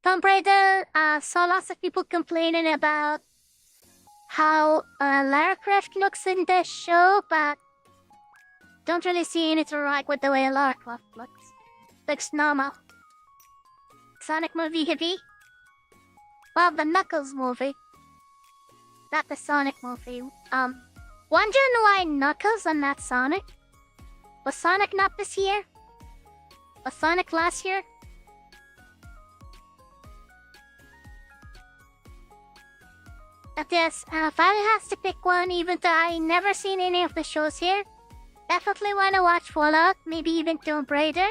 Tomb Raider saw lots of people complaining about how Lara Croft looks in this show, but don't really see anything right with the way Lara Croft looks. Looks normal. Sonic movie heavy? Well, the Knuckles movie. Not the Sonic movie. Wondering why Knuckles and not Sonic? Was Sonic not this year? Was Sonic last year? But yes, if I has to pick one, even though I never seen any of the shows here, definitely want to watch Fallout, maybe even Tomb Raider.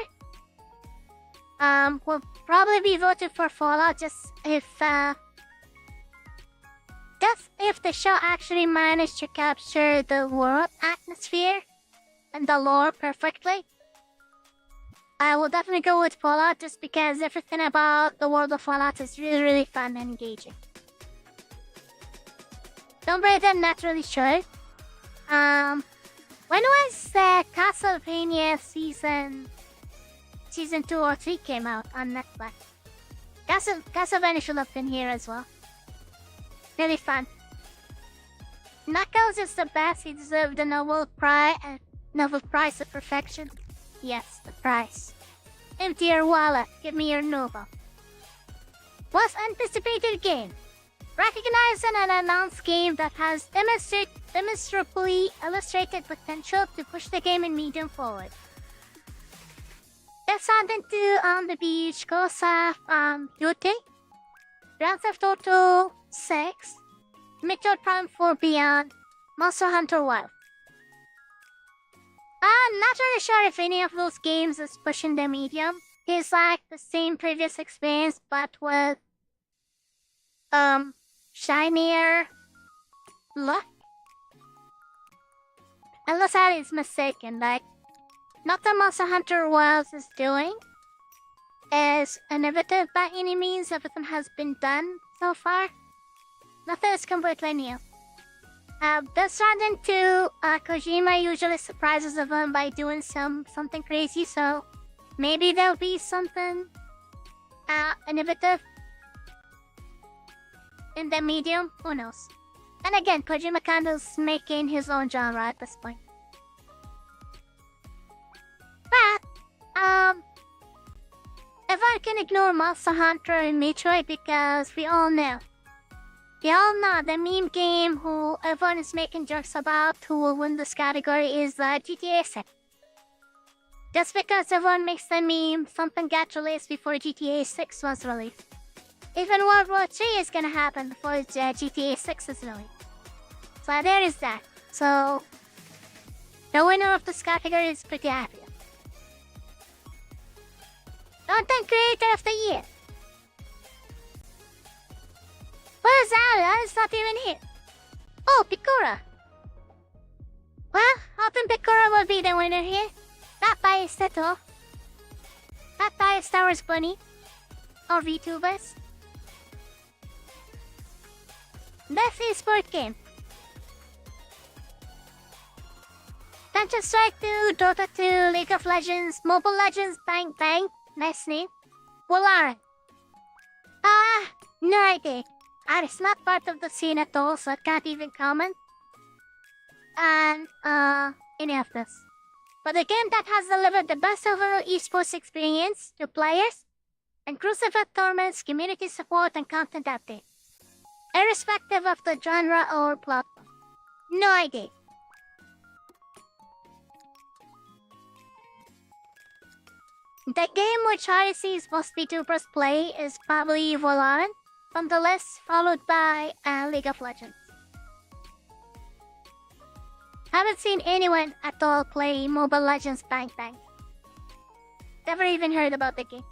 Will probably be voted for Fallout just if the show actually managed to capture the world atmosphere and the lore perfectly. I will definitely go with Fallout just because everything about the world of Fallout is really fun and engaging. Tomb Raider, I'm not really sure. When was Castlevania season 2 or 3 came out on Netflix? Castlevania should have been here as well. Really fun. Knuckles is the best. He deserved the Nobel Prize of Perfection. Yes, the prize. Empty your wallet. Give me your Nobel. Most anticipated game. Recognize an unannounced game that has demonstrably illustrated potential to push the game in medium forward. Death Stranding 2 on the beach, Ghost of Duty, Grand Theft Auto 6, Metroid Prime 4 Beyond, Monster Hunter Wilds. I'm not really sure if any of those games is pushing the medium. It's like the same previous experience but with shinier look. Unless I is mistaken, like nothing Monster Hunter Wilds is doing is innovative by any means. Everything has been done so far. Nothing is completely new. Death Stranding 2, Kojima usually surprises everyone by doing something crazy, so maybe there'll be something innovative in the medium. Who knows? And again, Kojima Kando's making his own genre at this point. But everyone can ignore Monster Hunter and Metroid because we all know the meme game who everyone is making jokes about who will win this category is GTA 6. Just because everyone makes the meme, something got released before GTA 6 was released. Even World War 3 is gonna happen before GTA 6 is released. So there is that. So the winner of this category is pretty happy. Content Creator of the Year. Where's Aria? It's not even here. Oh, Picora. Well, hoping Picora will be the winner here. Not by Seto. Not by Star Wars Bunny. Or VTubers. Best eSport game. Counter-Strike 2, Dota 2, League of Legends, Mobile Legends, Bang Bang. Nice name. Valorant. No idea. It's not part of the scene at all, so I can't even comment. And, any of this. But the game that has delivered the best overall esports experience to players, inclusive of tournaments, community support, and content updates. Irrespective of the genre or platform. No idea. The game which I sees most VTubers play is probably Valorant on the list, followed by League of Legends. Haven't seen anyone at all play Mobile Legends Bang Bang. Never even heard about the game.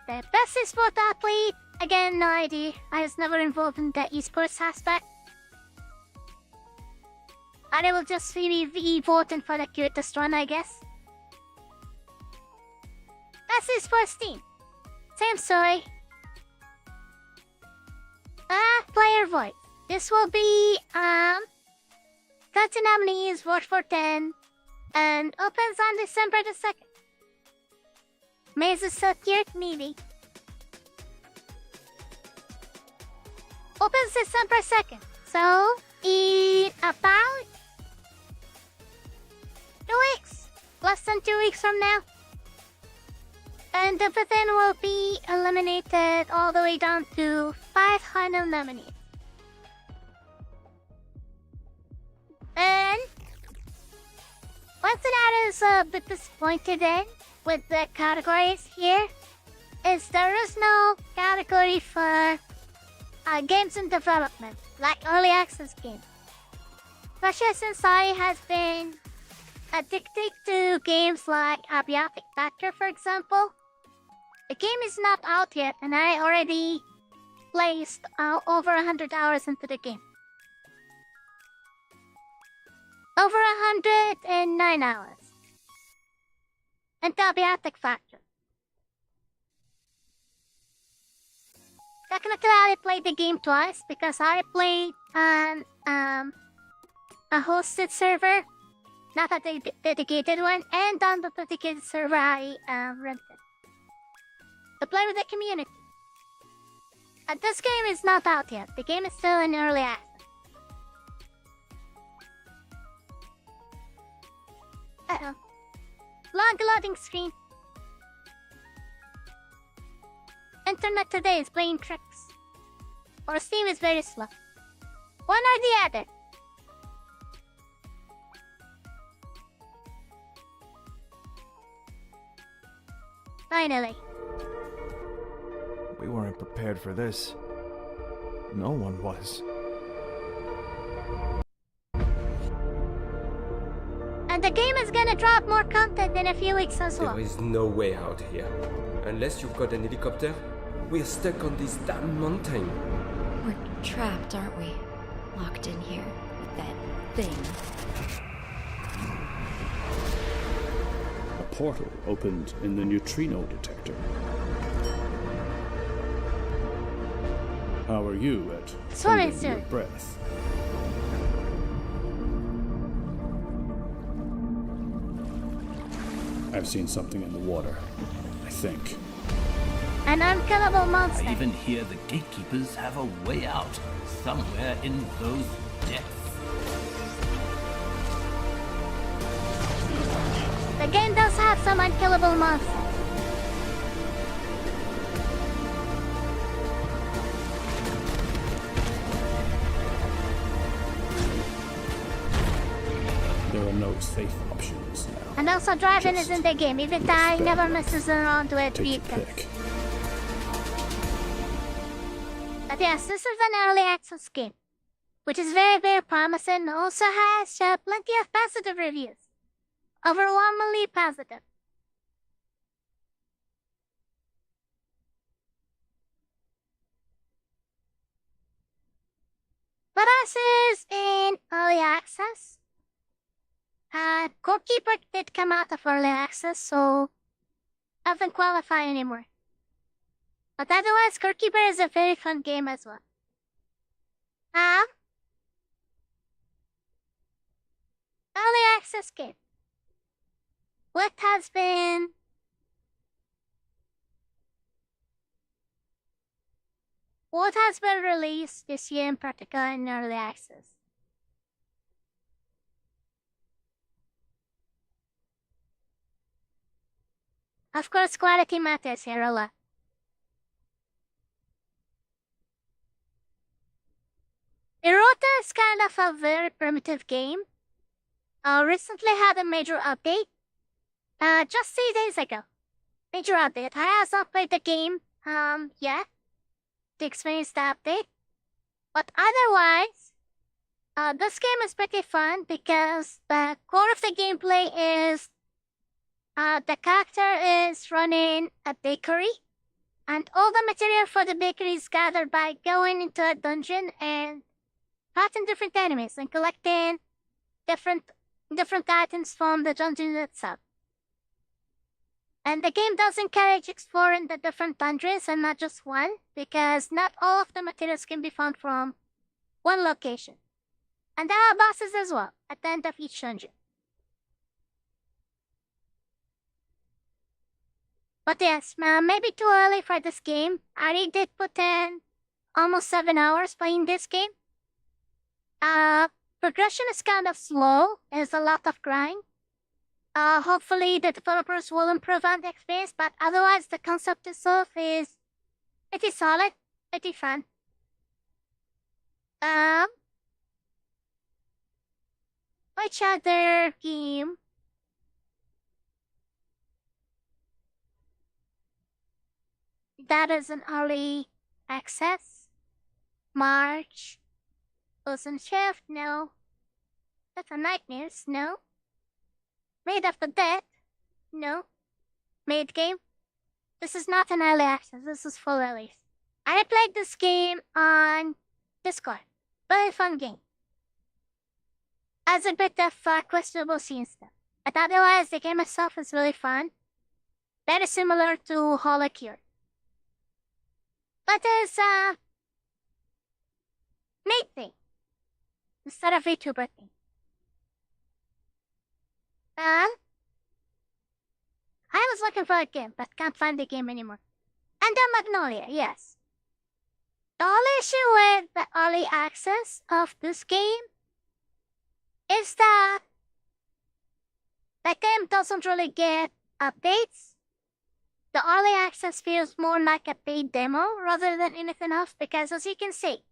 The best esports athlete, again no idea. I was never involved in the esports aspect. I will just be voting for the cutest one, I guess. Best esports team. Same story. Player voice. This will be, God 20 nominees vote for 10, and opens on December the 2nd. Maze is so cute, maybe. Opens December 2nd, so in about 2 weeks, less than 2 weeks from now. And the within will be eliminated all the way down to 500 nominees. And one thing I was a bit disappointed in with the categories here is there is no category for games in development, like early access games. Especially since I has been addicted to games like Abiotic Factor, for example. The game is not out yet, and I already placed over 100 hours into the game. Over 109 hours. And the Abiotic Factor. Technically, I played the game twice because I played on a hosted server, not a dedicated one, and on the dedicated server I rented to play with the community. And this game is not out yet. The game is still in early access. Uh-oh. Long loading screen. Internet today is playing tricks. Or Steam is very slow. One or the other. Finally. We weren't prepared for this. No one was. And the game is gonna drop more content in a few weeks as well. There is no way out here. Unless you've got an helicopter, we're stuck on this damn mountain. We're trapped, aren't we? Locked in here with that thing. A portal opened in the neutrino detector. How are you at Swimming holding your suit. breath? I've seen something in the water, I think. An unkillable monster. I even hear the gatekeepers have a way out somewhere in those depths. The game does have some unkillable monsters. There are no safe options now. And also driving Just is in the game, even though I never messes around with Take your vehicles. pick. But yes, this is an early access game, which is very, very promising and also has plenty of positive reviews. Overwhelmingly positive. But as is in early access, Goalkeeper did come out of early access, so I haven't qualified anymore. But otherwise, Goalkeeper is a very fun game as well. Early access game. What has been released this year in particular in early access? Of course, quality matters here a lot. Erota is kind of a very primitive game. Recently had a major update. Just 3 days ago. Major update. I haven't played the game, yet to experience the update. But otherwise, this game is pretty fun because the core of the gameplay is the character is running a bakery, and all the material for the bakery is gathered by going into a dungeon and fighting different enemies and collecting different items from the dungeon itself. And the game does encourage exploring the different dungeons and not just one, because not all of the materials can be found from one location. And there are bosses as well at the end of each dungeon. But yes, maybe too early for this game. I did put in almost 7 hours playing this game. Progression is kind of slow. There's a lot of grind. Hopefully the developers will improve on the experience, but otherwise the concept itself is pretty solid, pretty fun. Which other game? That is an early access. March. Ocean Shift, no. That's a Nightmares, no. Made of the Dead, no. Made game. This is not an early access, this is full release. I played this game on Discord. Very fun game. Has a bit of questionable scene stuff. But otherwise, the game itself is really fun. Very similar to Hollow Cure. But there's a Nate thing instead of Vtuber thing. I was looking for a game, but can't find the game anymore. And then Magnolia, yes. The only issue with the early access of this game is that the game doesn't really get updates. The early access feels more like a paid demo rather than anything else because, as you can see,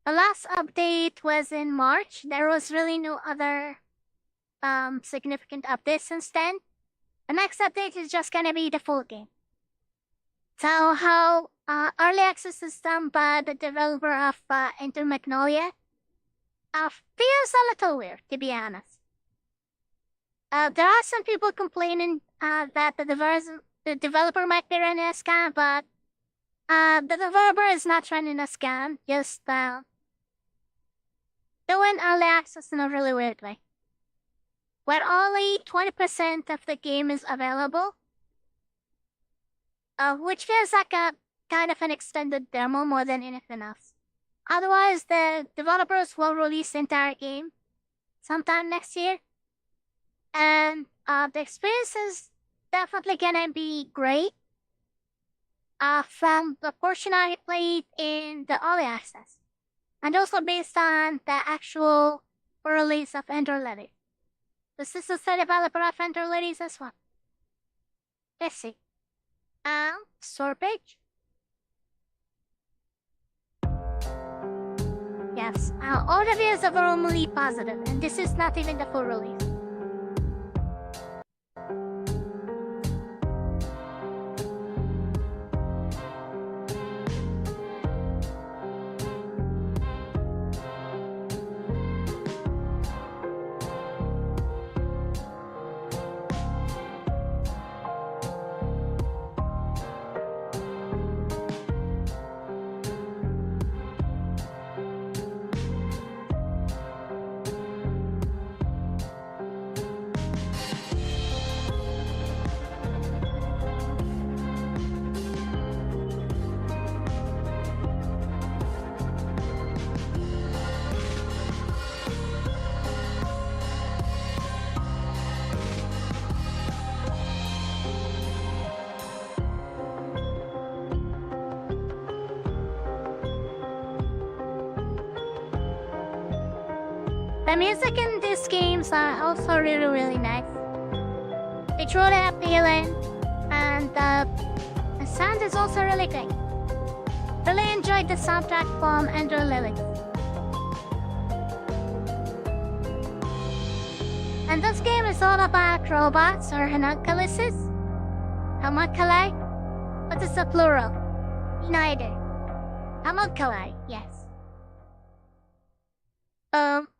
the last update was in March. There was really no other significant updates since then. The next update is just gonna be the full game. So how early access is done by the developer of Enter Magnolia feels a little weird, to be honest. There are some people complaining that the developer might be running a scam, but the developer is not running a scam, just doing early access in a really weird way. Where only 20% of the game is available, which feels like a kind of an extended demo more than anything else. Otherwise, the developers will release the entire game sometime next year, and the experience is definitely gonna be great. From the portion I played in the early access, and also based on the actual release of Ender Lilies. This is the developer of Ender Lilies as well. Let's see. Store page. Yes, all reviews are overwhelmingly positive, and this is not even the full release. The music in these games are also really nice. It's really appealing, and the sound is also really great. Really enjoyed the soundtrack from Ender Lilies. And this game is all about robots or homunculuses. Homunculi? What is the plural? Neither. Homunculi, yes.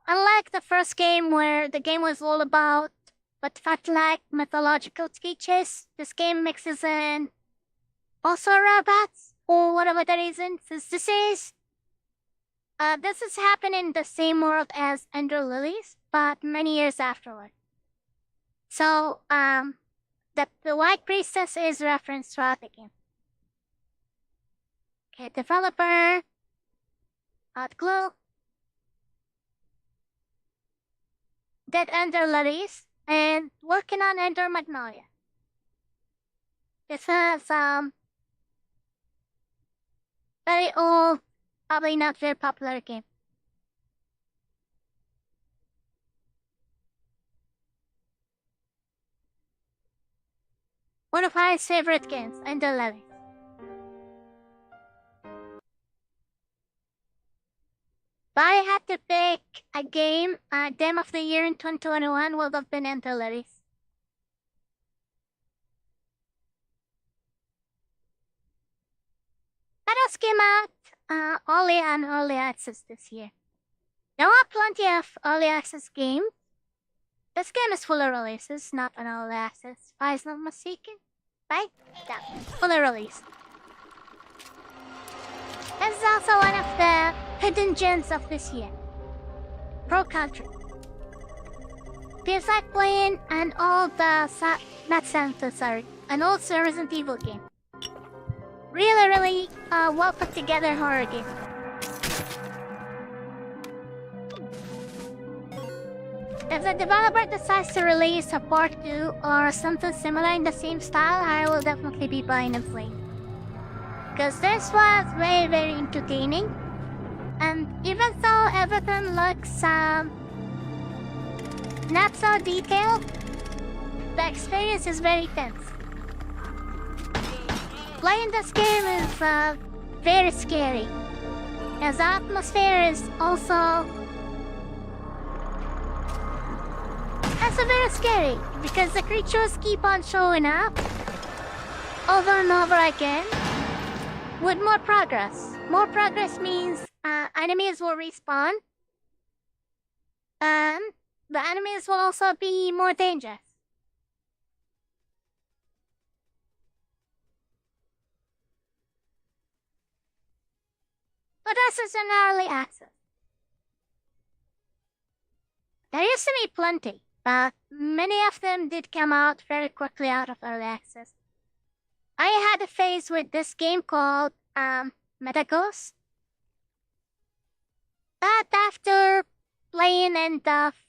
Unlike the first game where the game was all about what felt like mythological creatures, this game mixes in also robots, or whatever the reason, since this is happening in the same world as Ender Lilies, but many years afterward. So, the White Priestess is referenced throughout the game. Okay, developer, hot glue. Dead Ender Lilies and working on Ender Magnolia. This is very old, probably not very popular game. One of my favorite games, Ender Lilies. If I had to pick a game of the year in 2021 would have been Ender Lilies. That just came out only on early access this year. There are plenty of early access games. This game is fully releases, not an early access, if I'm not mistaken. Right? Yeah, fully released. This is also one of the hidden gems of this year. Pro Country. Feels like playing an old, an old Resident Evil game. Really well put together horror game. If the developer decides to release a part 2 or something similar in the same style, I will definitely be buying and playing. Because this was very entertaining. And even though everything looks not so detailed, the experience is very tense. Playing this game is very scary, as the atmosphere is also very scary because the creatures keep on showing up over and over again with more progress. More progress means enemies will respawn, and the enemies will also be more dangerous. But this is an early access. There used to be plenty, but many of them did come out very quickly out of early access. I had a phase with this game called Metaghost. But after playing and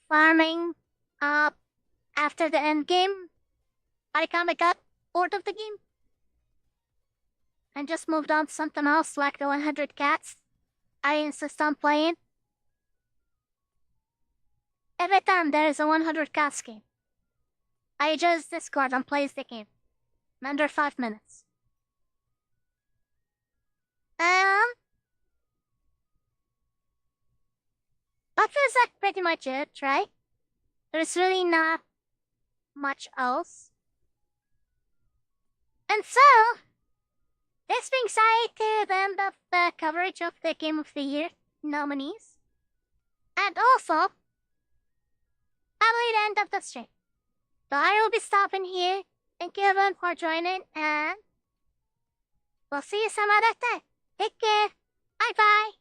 farming after the end game, I kinda got bored of the game and just moved on to something else like the 100 Cats. I insist on playing. Every time there is a 100 Cats game, I just Discord and plays the game in under 5 minutes. That feels like pretty much it, right? There's really not much else. And so, this brings us to the end of the coverage of the Game of the Year nominees. And also, probably the end of the stream. So I will be stopping here. Thank you everyone for joining, and we'll see you some other time. Take care. Bye-bye.